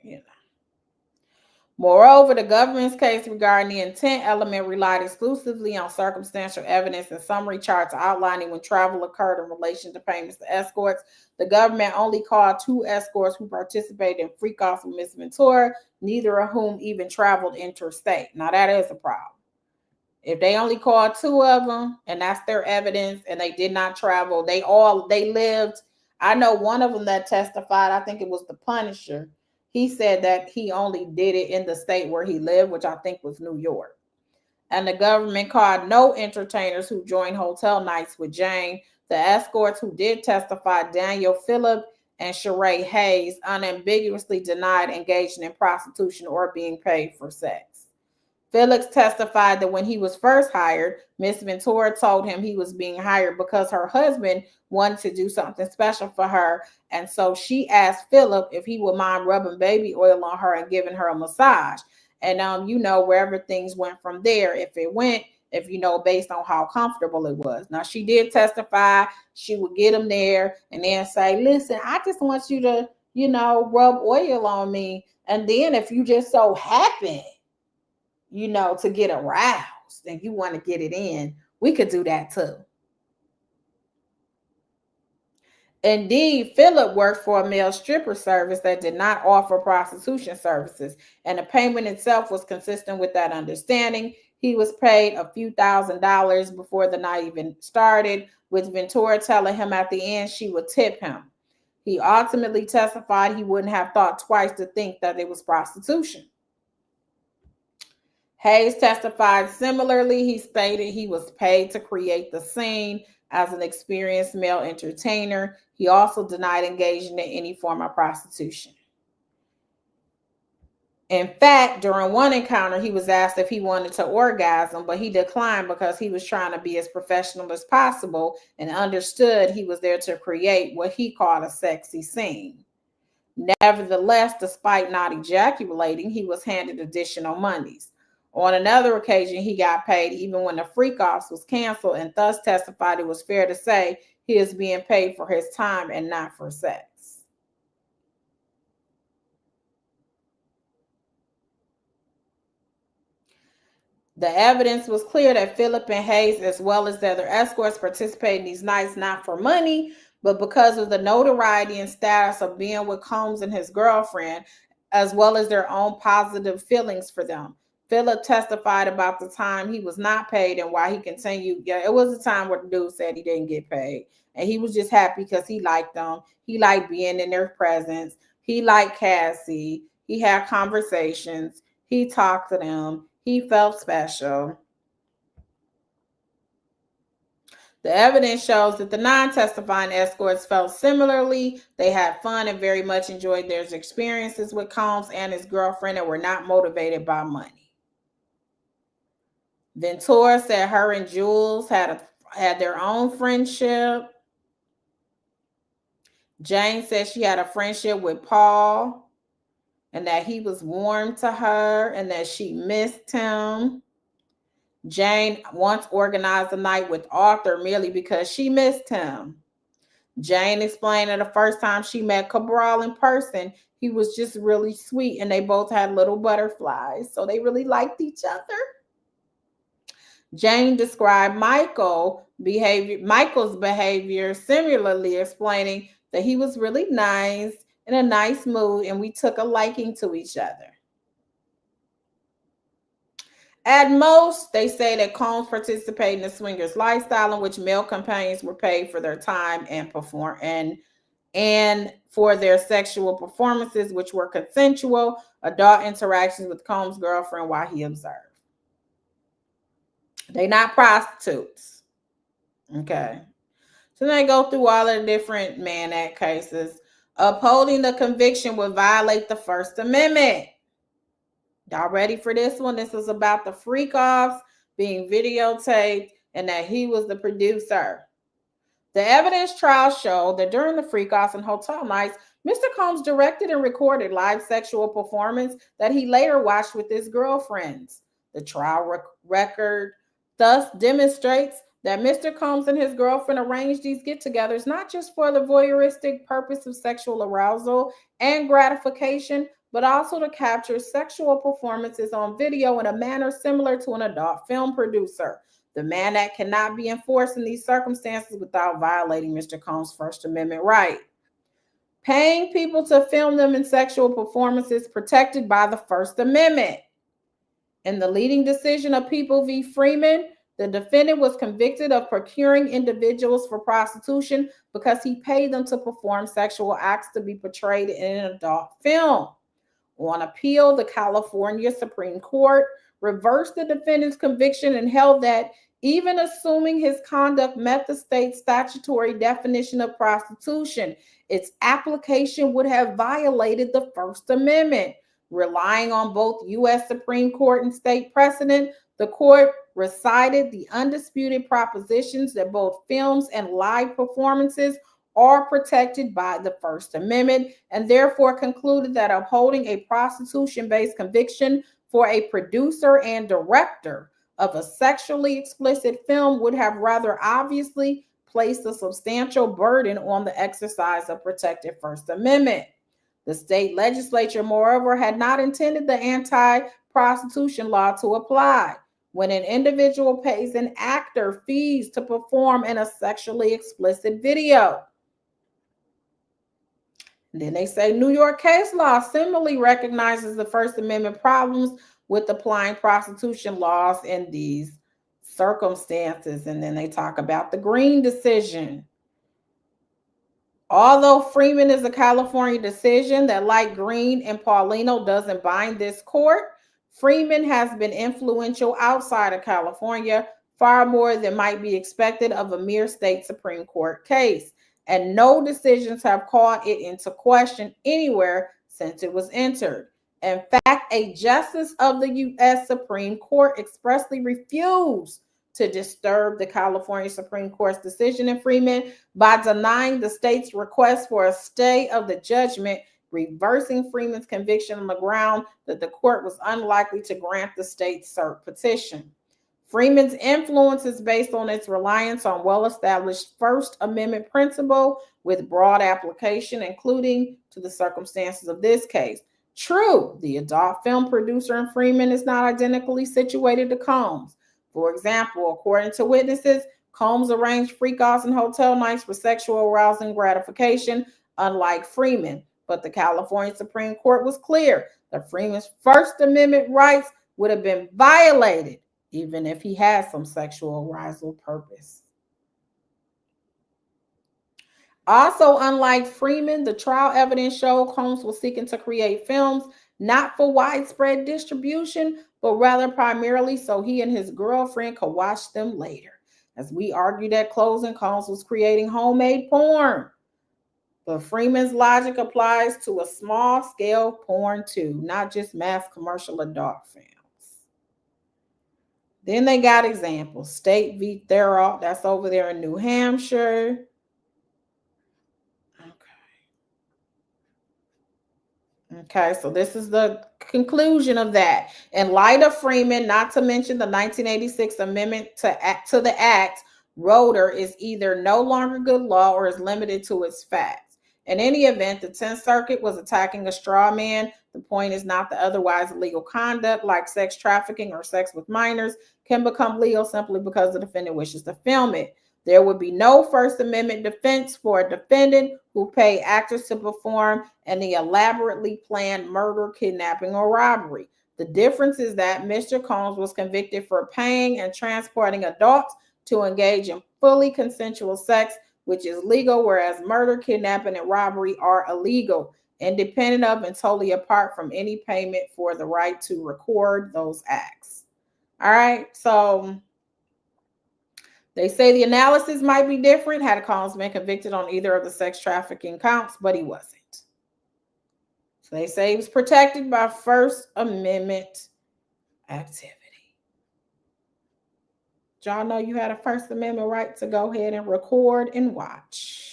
B: Moreover, the government's case regarding the intent element relied exclusively on circumstantial evidence and summary charts outlining when travel occurred in relation to payments to escorts. The government only called 2 escorts who participated in freak-offs with Miss Ventura, neither of whom even traveled interstate. Now, that is a problem. If they only called 2 of them, and that's their evidence, and they did not travel, they lived. I know one of them that testified, I think it was the Punisher. He said that he only did it in the state where he lived, which I think was New York. And the government called no entertainers who joined hotel nights with Jane. The escorts who did testify, Daniel Phillip and Sheree Hayes, unambiguously denied engaging in prostitution or being paid for sex. Felix testified that when he was first hired, Miss Ventura told him he was being hired because her husband wanted to do something special for her. And so she asked Philip if he would mind rubbing baby oil on her and giving her a massage. And, wherever things went from there, if based on how comfortable it was. Now, she did testify. She would get him there and then say, listen, I just want you to, rub oil on me. And then if you just so happen, to get aroused and you want to get it in, we could do that too. Indeed, Philip worked for a male stripper service that did not offer prostitution services, and the payment itself was consistent with that understanding. He was paid a few $1,000s before the night even started, with Ventura telling him at the end she would tip him. He ultimately testified he wouldn't have thought twice to think that it was prostitution. Hayes testified similarly. He stated he was paid to create the scene as an experienced male entertainer. He also denied engaging in any form of prostitution. In fact, during one encounter, he was asked if he wanted to orgasm, but he declined because he was trying to be as professional as possible and understood he was there to create what he called a sexy scene. Nevertheless, despite not ejaculating, he was handed additional monies. On another occasion, he got paid even when the freak-offs was canceled, and thus testified it was fair to say he is being paid for his time and not for sex. The evidence was clear that Philip and Hayes, as well as the other escorts, participated in these nights not for money, but because of the notoriety and status of being with Combs and his girlfriend, as well as their own positive feelings for them. Philip testified about the time he was not paid and why he continued. Yeah, it was a time where the dude said he didn't get paid. And he was just happy because he liked them. He liked being in their presence. He liked Cassie. He had conversations. He talked to them. He felt special. The evidence shows that the non-testifying escorts felt similarly. They had fun and very much enjoyed their experiences with Combs and his girlfriend and were not motivated by money. Ventura said her and Jules had their own friendship. Jane said she had a friendship with Paul and that he was warm to her and that she missed him. Jane once organized a night with Arthur merely because she missed him. Jane explained that the first time she met Cabral in person, he was just really sweet and they both had little butterflies, so they really liked each other. Jane described Michael's behavior similarly, explaining that he was really nice, in a nice mood, and we took a liking to each other. At most, they say that Combs participated in the swingers lifestyle in which male companions were paid for their time and for their sexual performances, which were consensual, adult interactions with Combs' girlfriend while he observed. They're not prostitutes. Okay. So they go through all of the different Mann Act cases. Upholding the conviction would violate the First Amendment. Y'all ready for this one? This is about the freak-offs being videotaped and that he was the producer. The evidence trial showed that during the freak-offs and hotel nights, Mr. Combs directed and recorded live sexual performance that he later watched with his girlfriends. The trial record thus demonstrates that Mr. Combs and his girlfriend arranged these get-togethers not just for the voyeuristic purpose of sexual arousal and gratification, but also to capture sexual performances on video in a manner similar to an adult film producer. The Mann Act cannot be enforced in these circumstances without violating Mr. Combs' First Amendment right. Paying people to film them in sexual performances protected by the First Amendment. In the leading decision of People v. Freeman, the defendant was convicted of procuring individuals for prostitution because he paid them to perform sexual acts to be portrayed in an adult film. On appeal, the California Supreme Court reversed the defendant's conviction and held that even assuming his conduct met the state's statutory definition of prostitution, its application would have violated the First Amendment. Relying on both U.S. Supreme Court and state precedent, the court recited the undisputed propositions that both films and live performances are protected by the First Amendment, and therefore concluded that upholding a prostitution-based conviction for a producer and director of a sexually explicit film would have rather obviously placed a substantial burden on the exercise of protected First Amendment. The state legislature, moreover, had not intended the anti-prostitution law to apply. When an individual pays an actor fees to perform in a sexually explicit video. And then they say New York case law similarly recognizes the First Amendment problems with applying prostitution laws in these circumstances. And then they talk about the Green decision. Although Freeman is a California decision that, like Green and Paulino, doesn't bind this court, Freeman has been influential outside of California, far more than might be expected of a mere state Supreme Court case. And no decisions have called it into question anywhere since it was entered. In fact, a justice of the U.S. Supreme Court expressly refused to disturb the California Supreme Court's decision in Freeman by denying the state's request for a stay of the judgment, reversing Freeman's conviction on the ground that the court was unlikely to grant the state's cert petition. Freeman's influence is based on its reliance on well-established First Amendment principle with broad application, including to the circumstances of this case. True, the adult film producer in Freeman is not identically situated to Combs. For example, according to witnesses, Combs arranged freak-offs and hotel nights for sexual arousal and gratification, unlike Freeman. But the California Supreme Court was clear that Freeman's First Amendment rights would have been violated even if he had some sexual arousal purpose. Also, unlike Freeman, the trial evidence showed Combs was seeking to create films not for widespread distribution, but rather primarily so he and his girlfriend could watch them later. As we argued at closing, Combs was creating homemade porn. But Freeman's logic applies to a small-scale porn too, not just mass commercial adult films. Then they got examples. State v. Thurl, that's over there in New Hampshire. Okay, so this is the conclusion of that. In light of Freeman, not to mention the 1986 amendment to the Act, Roeder is either no longer good law or is limited to its facts. In any event, the 10th Circuit was attacking a straw man. The point is not that otherwise illegal conduct like sex trafficking or sex with minors can become legal simply because the defendant wishes to film it. There would be no First Amendment defense for a defendant who paid actors to perform any elaborately planned murder, kidnapping, or robbery. The difference is that Mr. Combs was convicted for paying and transporting adults to engage in fully consensual sex, which is legal, whereas murder, kidnapping, and robbery are illegal, independent of and totally apart from any payment for the right to record those acts. All right, so they say the analysis might be different had Combs been convicted on either of the sex trafficking counts, but he wasn't. So they say he was protected by First Amendment activity. Did y'all know you had a First Amendment right to go ahead and record and watch?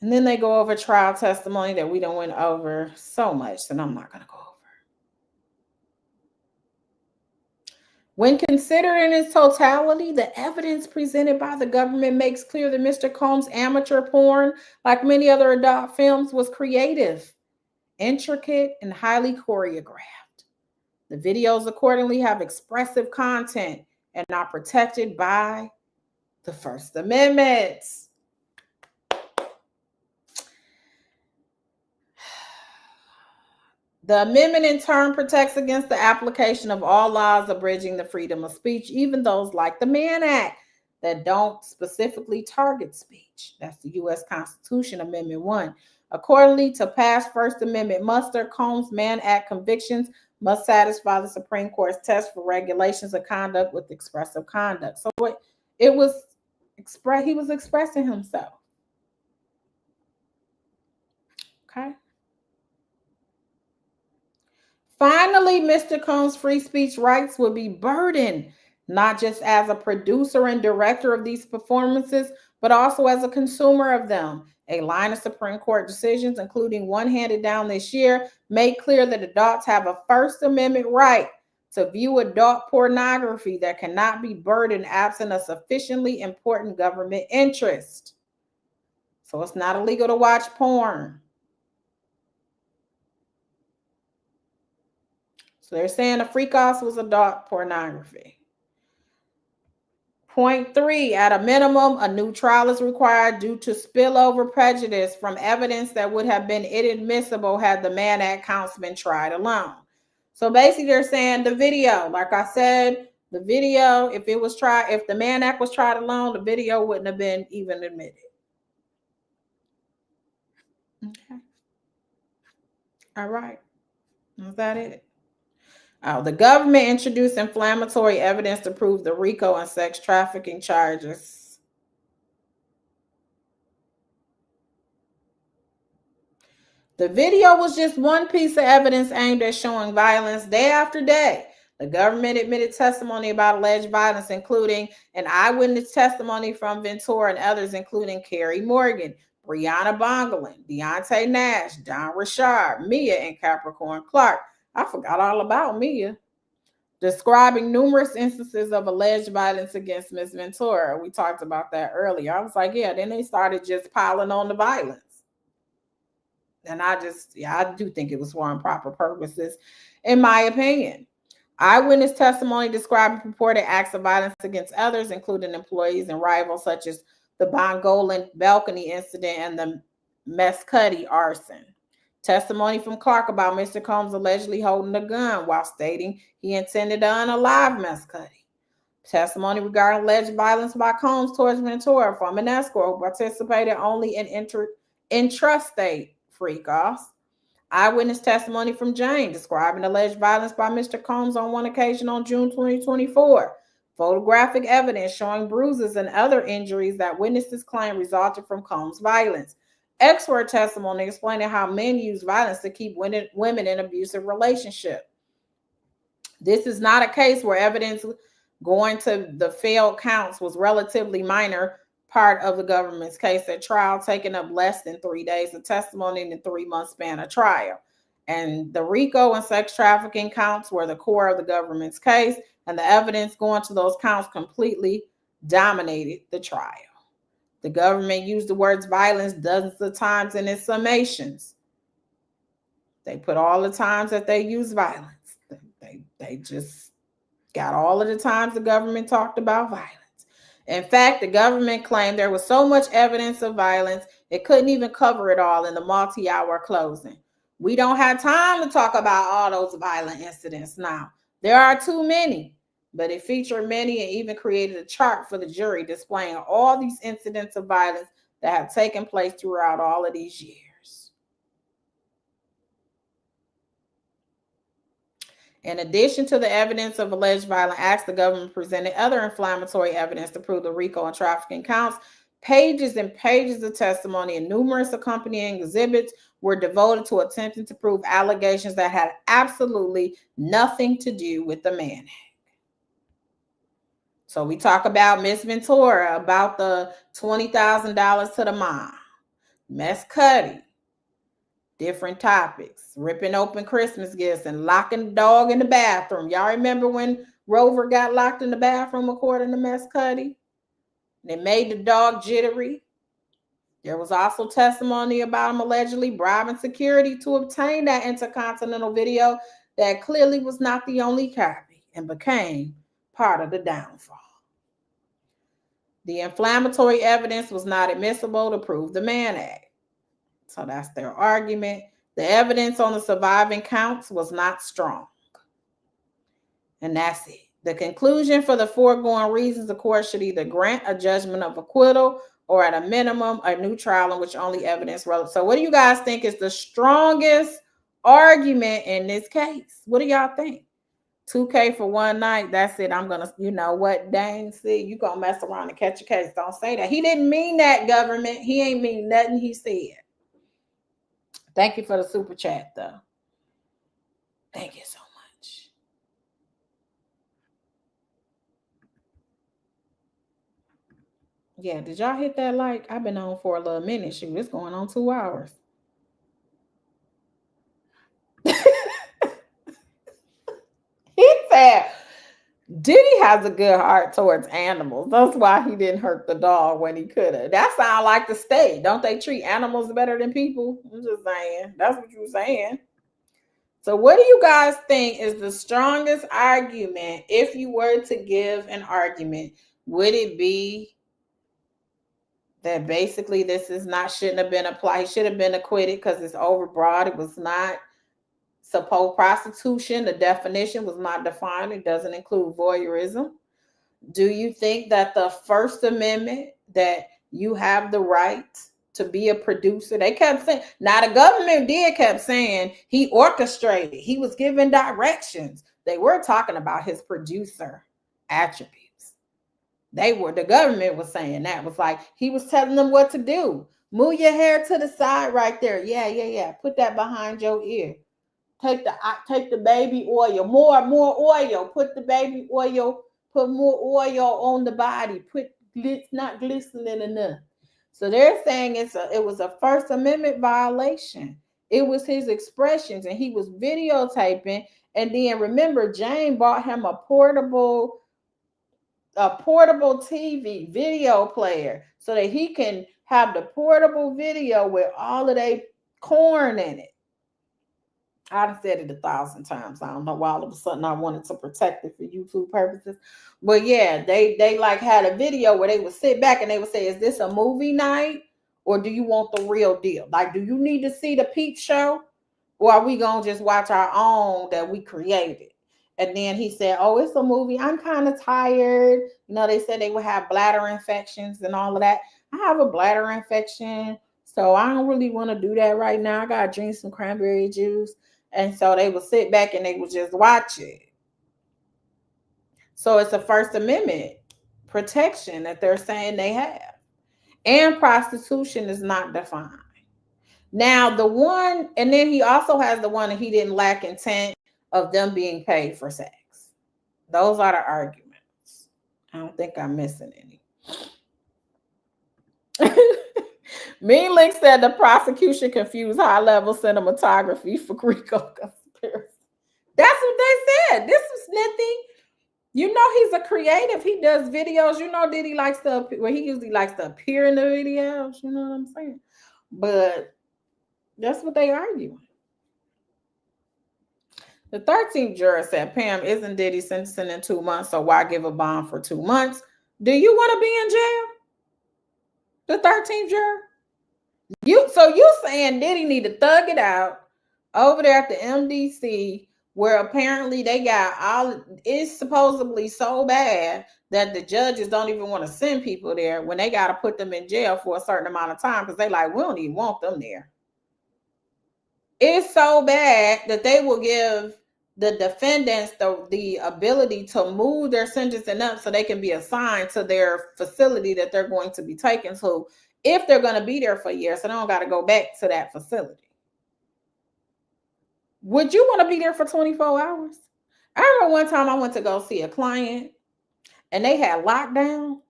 B: And then they go over trial testimony that we don't went over so much that I'm not going to go over. When considered in its totality, the evidence presented by the government makes clear that Mr. Combs' amateur porn, like many other adult films, was creative, intricate, and highly choreographed. The videos accordingly have expressive content and are protected by the First Amendment. The amendment in turn protects against the application of all laws abridging the freedom of speech, even those like the Mann Act that don't specifically target speech. That's the U.S. Constitution, Amendment 1. Accordingly, to pass First Amendment muster, Combs' Mann Act convictions must satisfy the Supreme Court's test for regulations of conduct with expressive conduct. So he was expressing himself. Okay. Finally, Mr. Combs' free speech rights will be burdened, not just as a producer and director of these performances, but also as a consumer of them. A line of Supreme Court decisions, including one handed down this year, made clear that adults have a First Amendment right to view adult pornography that cannot be burdened absent a sufficiently important government interest. So it's not illegal to watch porn. So they're saying the freak-offs was adult pornography. Point 3, at a minimum, a new trial is required due to spillover prejudice from evidence that would have been inadmissible had the Mann Act counts been tried alone. So basically they're saying the video, like I said, the video, if the Mann Act was tried alone, the video wouldn't have been even admitted. Okay. All right. Is that it? The government introduced inflammatory evidence to prove the RICO and sex trafficking charges. The video was just one piece of evidence aimed at showing violence day after day. The government admitted testimony about alleged violence, including an eyewitness testimony from Ventura and others, including Carrie Morgan, Brianna Bongolan, Deontay Nash, Don Richard, Mia, and Capricorn Clark. I forgot all about Mia. Describing numerous instances of alleged violence against Ms. Ventura. We talked about that earlier. I was like, yeah, then they started just piling on the violence. And I do think it was for improper purposes, in my opinion. Eyewitness testimony describing purported acts of violence against others, including employees and rivals, such as the Bongolan balcony incident and the Mescudi arson. Testimony from Clark about Mr. Combs allegedly holding a gun while stating he intended to unalive Mescudi. Testimony regarding alleged violence by Combs towards Ventura from an escort who participated only in intrastate freak-offs. Eyewitness testimony from Jane describing alleged violence by Mr. Combs on one occasion on June 2024. Photographic evidence showing bruises and other injuries that witnesses claim resulted from Combs' violence. Expert testimony explaining how men use violence to keep women in abusive relationships. This is not a case where evidence going to the failed counts was relatively minor part of the government's case at trial, taking up less than 3 days of testimony in a 3-month span of trial. And the RICO and sex trafficking counts were the core of the government's case, and the evidence going to those counts completely dominated the trial. The government used the words violence dozens of times in its summations. They put all the times that they used violence. They just got all of the times the government talked about violence. In fact, the government claimed there was so much evidence of violence, it couldn't even cover it all in the multi-hour closing. We don't have time to talk about all those violent incidents now. There are too many. But it featured many and even created a chart for the jury displaying all these incidents of violence that have taken place throughout all of these years. In addition to the evidence of alleged violent acts, the government presented other inflammatory evidence to prove the RICO and trafficking counts Pages and pages of testimony and numerous accompanying exhibits were devoted to attempting to prove allegations that had absolutely nothing to do with the man. So we talk about Miss Ventura, about the $20,000 to the mom. Miss Cuddy, different topics. Ripping open Christmas gifts and locking the dog in the bathroom. Y'all remember when Rover got locked in the bathroom according to Miss Cuddy? They made the dog jittery. There was also testimony about him allegedly bribing security to obtain that intercontinental video that clearly was not the only copy and became part of the downfall. The inflammatory evidence was not admissible to prove the Mann Act. So that's their argument. The evidence on the surviving counts was not strong. And that's it. The conclusion for the foregoing reasons, the court should either grant a judgment of acquittal or at a minimum, a new trial in which only evidence relevant. So what do you guys think is the strongest argument in this case? What do y'all think? $2K for one night. That's it. I'm going to, you know what, Dane said, you going to mess around and catch a case. Don't say that. He didn't mean that, government. He ain't mean nothing he said. Thank you for the super chat, though. Thank you so much. Yeah, did y'all hit that like? I've been on for a little minute. Shoot, it's going on 2 hours. He said, Diddy has a good heart towards animals. That's why he didn't hurt the dog when he could have. That sounds like the state. Don't they treat animals better than people? I'm just saying. That's what you were saying. So what do you guys think is the strongest argument? If you were to give an argument, would it be that basically this is not, shouldn't have been applied, he should have been acquitted because it's overbroad, it was not supposed prostitution, the definition was not defined, it doesn't include voyeurism? Do you think that the First Amendment, that you have the right to be a producer? They kept saying, now the government kept saying he orchestrated, he was giving directions. They were talking about his producer attributes. The government was saying that, was like, he was telling them what to do. Move your hair to the side right there. Yeah. Put that behind your ear. Take the baby oil, more oil. Put the baby oil, put more oil on the body. It's not glistening enough. So they're saying it was a First Amendment violation. It was his expressions, and he was videotaping. And then remember, Jane bought him a portable TV video player so that he can have the portable video with all of their corn in it. I've said it 1,000 times. I don't know why all of a sudden I wanted to protect it for YouTube purposes. But yeah, they like had a video where they would sit back and they would say, is this a movie night or do you want the real deal? Like, do you need to see the peep show or are we going to just watch our own that we created? And then he said, oh, it's a movie. I'm kind of tired. You know, they said they would have bladder infections and all of that. I have a bladder infection, so I don't really want to do that right now. I got to drink some cranberry juice. And so they would sit back and they would just watch it. So it's a First Amendment protection that they're saying they have. And prostitution is not defined. Now, the one, and then he also has the one that he didn't lack intent of them being paid for sex. Those are the arguments. I don't think I'm missing any. Mean Link said the prosecution confused high-level cinematography for Rico conspiracy. That's what they said. This was Smithy. You know he's a creative. He does videos. You know Diddy likes to, well, he usually likes to appear in the videos. You know what I'm saying? But that's what they arguing. The 13th juror said, Pam, isn't Diddy sentencing in 2 months, so why give a bond for 2 months? Do you want to be in jail? The 13th juror? You saying Diddy need to thug it out over there at the MDC, where apparently they got it's supposedly so bad that the judges don't even want to send people there when they got to put them in jail for a certain amount of time because they like, we don't even want them there. It's so bad that they will give the defendants the ability to move their sentencing up so they can be assigned to their facility that they're going to be taken to if they're going to be there for years, so they don't got to go back to that facility. Would you want to be there for 24 hours? I remember one time I went to go see a client and they had lockdown,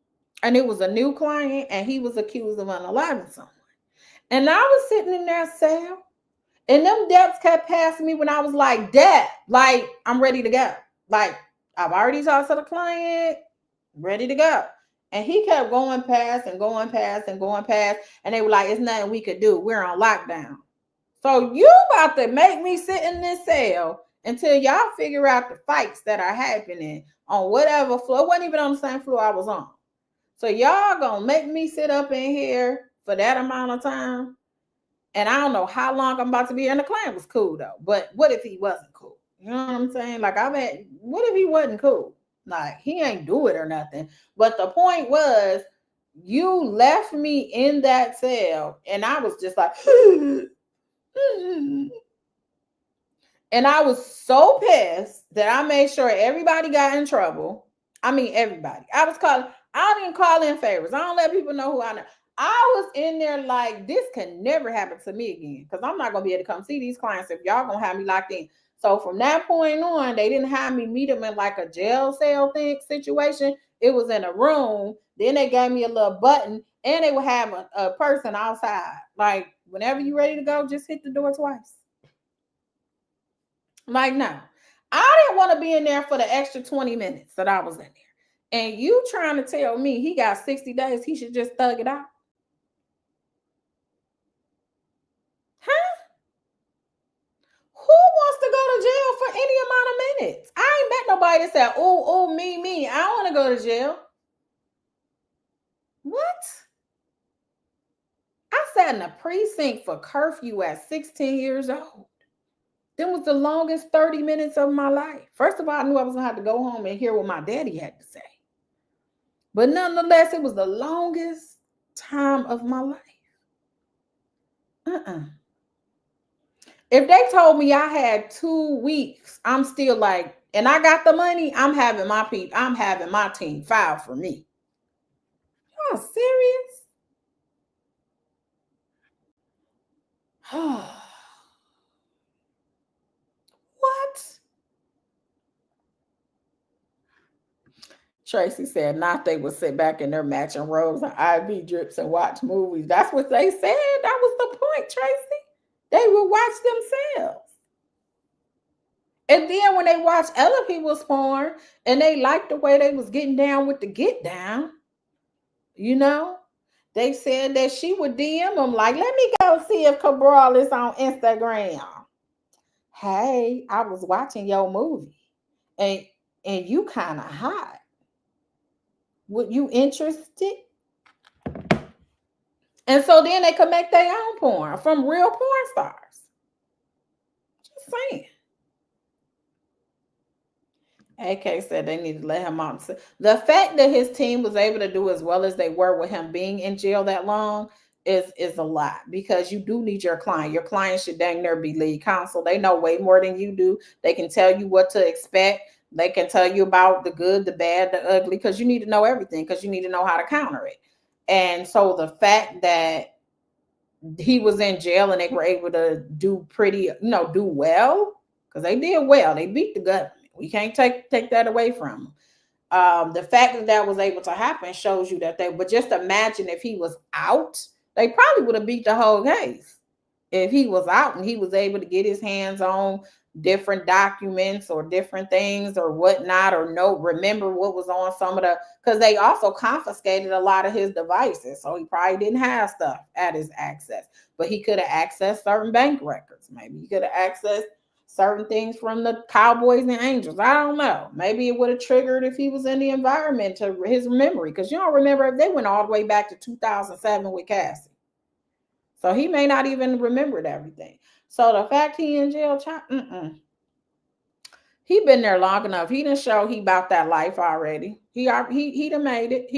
B: and it was a new client and he was accused of unaliving someone. And I was sitting in that cell, and them depths kept passing me when I was like, Dad, like, I'm ready to go. Like, I've already talked to the client, ready to go. And he kept going past and going past and going past. And they were like, it's nothing we could do. We're on lockdown. So you about to make me sit in this cell until y'all figure out the fights that are happening on whatever floor. It wasn't even on the same floor I was on. So y'all gonna make me sit up in here for that amount of time? And I don't know how long I'm about to be here. And the client was cool though. But what if he wasn't cool? You know what I'm saying? Like, what if he wasn't cool? Like, he ain't do it or nothing. But the point was, you left me in that cell, and I was just like, and I was so pissed that I made sure everybody got in trouble. I mean, everybody. I don't even call in favors. I don't let people know who I know. I was in there like, this can never happen to me again, because I'm not going to be able to come see these clients if y'all going to have me locked in. So from that point on, they didn't have me meet them in like a jail cell thing situation. It was in a room. Then they gave me a little button, and they would have a person outside. Like, whenever you're ready to go, just hit the door twice. Like, no. I didn't want to be in there for the extra 20 minutes that I was in there. And you trying to tell me he got 60 days, he should just thug it out? Huh? Who wants to go to jail for any amount of minutes? I ain't met nobody that said, oh, me. I don't want to go to jail. What? I sat in a precinct for curfew at 16 years old. That was the longest 30 minutes of my life. First of all, I knew I was going to have to go home and hear what my daddy had to say. But nonetheless, it was the longest time of my life. If they told me I had 2 weeks, I'm still like, and I got the money, I'm having my team file for me. Y'all serious? What? Tracy said not they would sit back in their matching robes and IV drips and watch movies. That's what they said. That was the point, Tracy. They would watch themselves. And then when they watch other people's porn and they liked the way they was getting down with the get down, you know, they said that she would DM them like, let me go see if Cabral is on Instagram. Hey, I was watching your movie and you kind of hot. Would you interested? And so then they could make their own porn from real porn stars. Just saying. AK said they need to let him out. The fact that his team was able to do as well as they were with him being in jail that long is a lot, because you do need your client. Your client should dang near be lead counsel. They know way more than you do. They can tell you what to expect. They can tell you about the good, the bad, the ugly, because you need to know everything, because you need to know how to counter it. And so the fact that he was in jail and they were able to do do well, because they did well. They beat the government. We can't take that away from them. The fact that was able to happen shows you that but just imagine if he was out, they probably would have beat the whole case. If he was out and he was able to get his hands on different documents or different things or whatnot, or remember what was on some of because they also confiscated a lot of his devices. So he probably didn't have stuff at his access, but he could have accessed certain bank records. Maybe he could have accessed certain things from the Cowboys and Angels. I don't know. Maybe it would have triggered if he was in the environment to his memory, because you don't remember if they went all the way back to 2007 with Cassie. So he may not even remembered everything. So the fact he in jail, he been there long enough. He didn't show he about that life already. He done made it.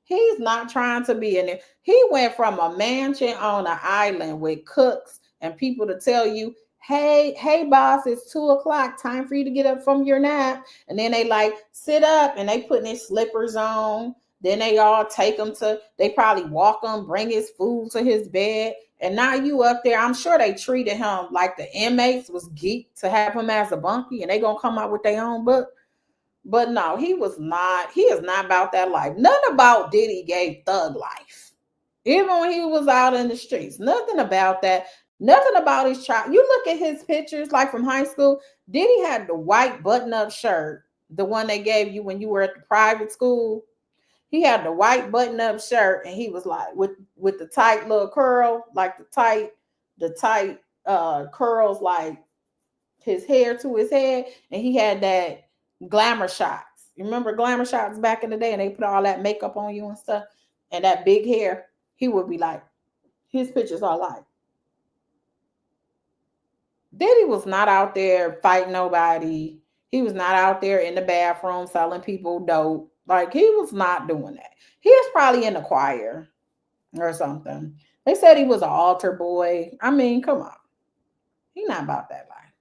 B: He's not trying to be in it. He went from a mansion on an island with cooks and people to tell you, hey, boss, it's 2:00. Time for you to get up from your nap. And then they like sit up and they putting their slippers on. Then they all take him they probably walk him, bring his food to his bed. And now you up there. I'm sure they treated him like the inmates was geeked to have him as a bunkie and they gonna come out with their own book. But no, he is not about that life. Nothing about Diddy gave thug life. Even when he was out in the streets, nothing about that. Nothing about his child. You look at his pictures, like from high school. Diddy had the white button-up shirt, the one they gave you when you were at the private school. He had the white button-up shirt, and he was like with the tight little curl, like the tight curls, like his hair to his head, and he had that glamour shots. You remember glamour shots back in the day, and they put all that makeup on you and stuff, and that big hair. He would be like, his pictures are like, Diddy was not out there fighting nobody. He was not out there in the bathroom selling people dope. Like, he was not doing that. He was probably in the choir or something. They said he was an altar boy. I mean, come on. He not about that life.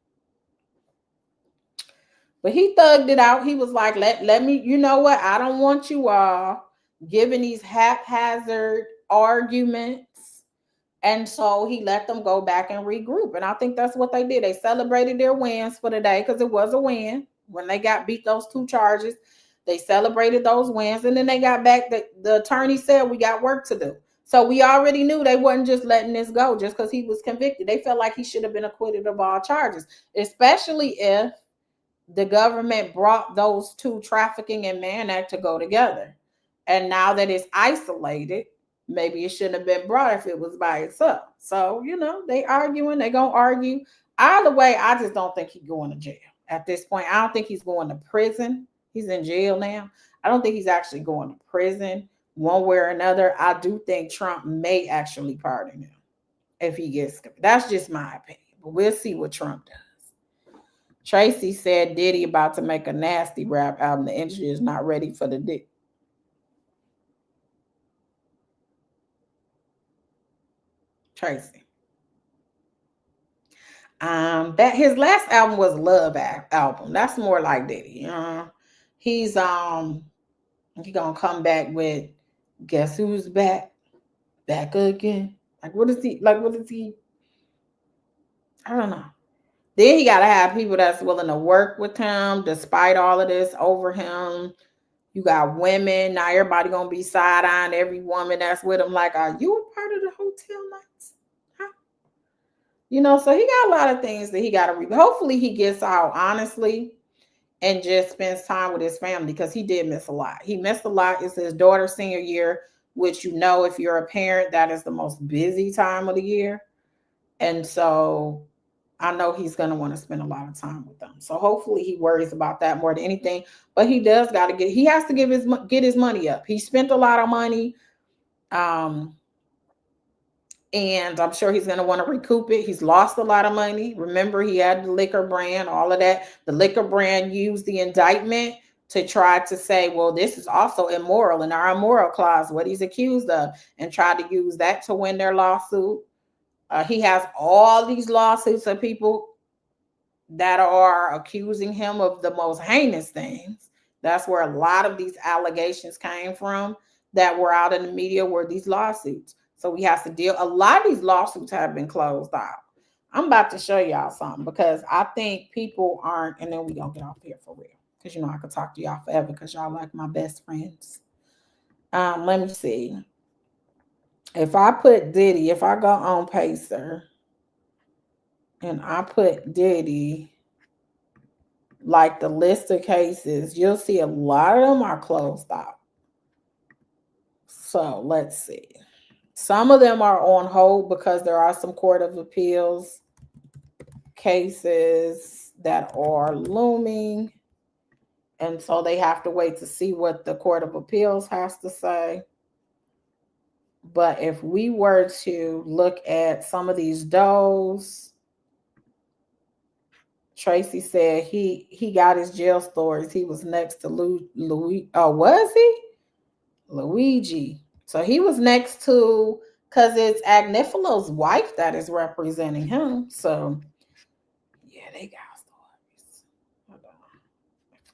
B: But he thugged it out. He was like, let me, you know what? I don't want you all giving these haphazard arguments. And so he let them go back and regroup. And I think that's what they did. They celebrated their wins for the day because it was a win. When they got beat those 2 charges, they celebrated those wins. And then they got back. The attorney said, we got work to do. So we already knew they wasn't just letting this go just because he was convicted. They felt like he should have been acquitted of all charges, especially if the government brought those 2, trafficking and Mann Act, to go together. And now that it's isolated, maybe it shouldn't have been brought if it was by itself. So, they arguing, they gonna argue. Either way, I just don't think he's going to jail at this point. I don't think he's going to prison. He's in jail now. I don't think he's actually going to prison one way or another. I do think Trump may actually pardon him if he gets. That's just my opinion. But we'll see what Trump does. Tracy said Diddy about to make a nasty rap album. The industry is not ready for the dick. Tracy. That his last album was Love album. That's more like Diddy. He's he gonna come back with Guess Who's Back? Back again. What is he? I don't know. Then he gotta have people that's willing to work with him despite all of this over him. You got women. Now everybody gonna be side-eyeing every woman that's with him. Like, are you a part of the hotel nights? Huh? So he got a lot of things that he got to read. Hopefully he gets out honestly and just spends time with his family because he did miss a lot. He missed a lot. It's his daughter's senior year, which, if you're a parent, that is the most busy time of the year. And so I know he's going to want to spend a lot of time with them. So hopefully he worries about that more than anything. But he does got to he has to get his money up. He spent a lot of money. And I'm sure he's going to want to recoup it. He's lost a lot of money. Remember, he had the liquor brand, all of that. The liquor brand used the indictment to try to say, well, this is also immoral in our immoral clause, what he's accused of, and tried to use that to win their lawsuit. He has all these lawsuits of people that are accusing him of the most heinous things. That's where a lot of these allegations came from that were out in the media, were these lawsuits. So we have to deal. A lot of these lawsuits have been closed out. I'm about to show y'all something because I think people aren't, and then we're going to get off here for real. Because, I could talk to y'all forever because y'all like my best friends. Let me see. If I put Diddy, if I go on Pacer and I put Diddy, like the list of cases, you'll see a lot of them are closed out. So let's see. Some of them are on hold because there are some Court of Appeals cases that are looming. And so they have to wait to see what the Court of Appeals has to say. But if we were to look at some of these does, Tracy said he got his jail stories. He was next to Louis. Oh, was he? Luigi. So he was next to, because it's Agnifalo's wife that is representing him. So they got stories. Hold on.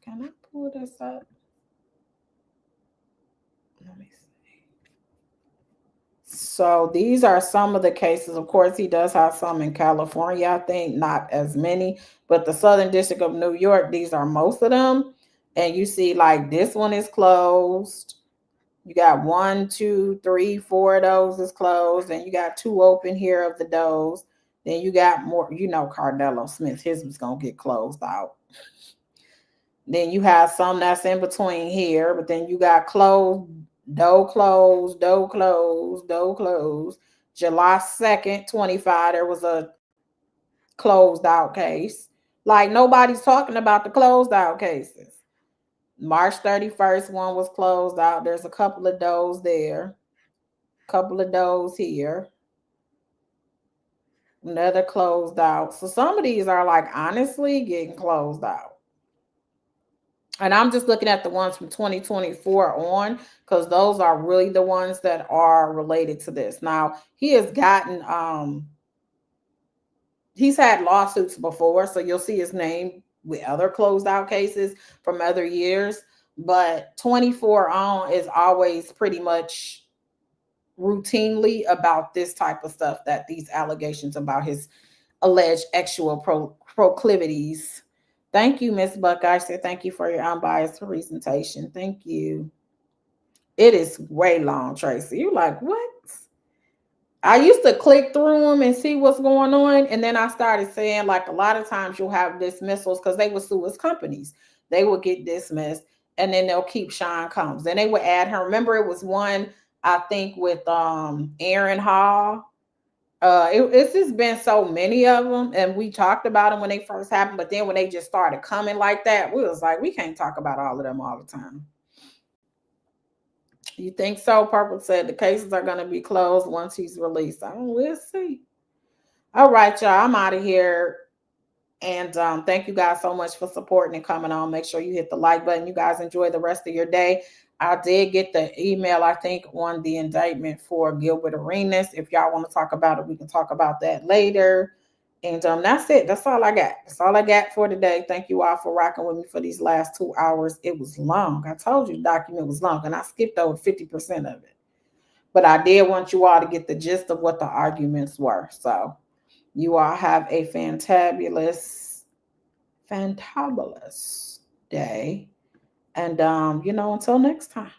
B: Can I pull this up? Let me see. So these are some of the cases. Of course, he does have some in California, I think, not as many, but the Southern District of New York, these are most of them. And you see, like, this one is closed. You got 1, 2, 3, 4 of those is closed, and you got 2 open here of the doors. Then you got more, Cardello Smith, his was gonna get closed out. Then you have some that's in between here, but then you got closed, dough closed, dough closed, dough closed. July 2nd, 25, there was a closed out case. Like, nobody's talking about the closed out cases. March 31st, one was closed out. There's a couple of those there. Couple of those here. Another closed out. So some of these are, like, honestly getting closed out. And I'm just looking at the ones from 2024 on, because those are really the ones that are related to this. Now, he has gotten, he's had lawsuits before, so you'll see his name with other closed out cases from other years. But 24 on is always pretty much routinely about this type of stuff, that these allegations about his alleged sexual proclivities. Thank you, Miss Buckeye. I said thank you for your unbiased presentation. Thank you. It is way long, Tracy. You're like, what? I used to click through them and see what's going on. And then I started saying, like, a lot of times you'll have dismissals because they would sue as companies. They would get dismissed, and then they'll keep Sean Combs. Then they would add her. Remember, it was one, I think, with Aaron Hall. It's just been so many of them, and we talked about them when they first happened, but then when they just started coming like that, we was like, we can't talk about all of them all the time. You think so? Purple said the cases are going to be closed once he's released. We'll see. All right, y'all, I'm out of here. And thank you guys so much for supporting and coming on. Make sure you hit the like button. You guys enjoy the rest of your day. I did get the email, I think, on the indictment for Gilbert Arenas. If y'all want to talk about it, we can talk about that later. And that's it. That's all I got. That's all I got for today. Thank you all for rocking with me for these last 2 hours. It was long. I told you the document was long, and I skipped over 50% of it. But I did want you all to get the gist of what the arguments were. So you all have a fantabulous day. And, until next time.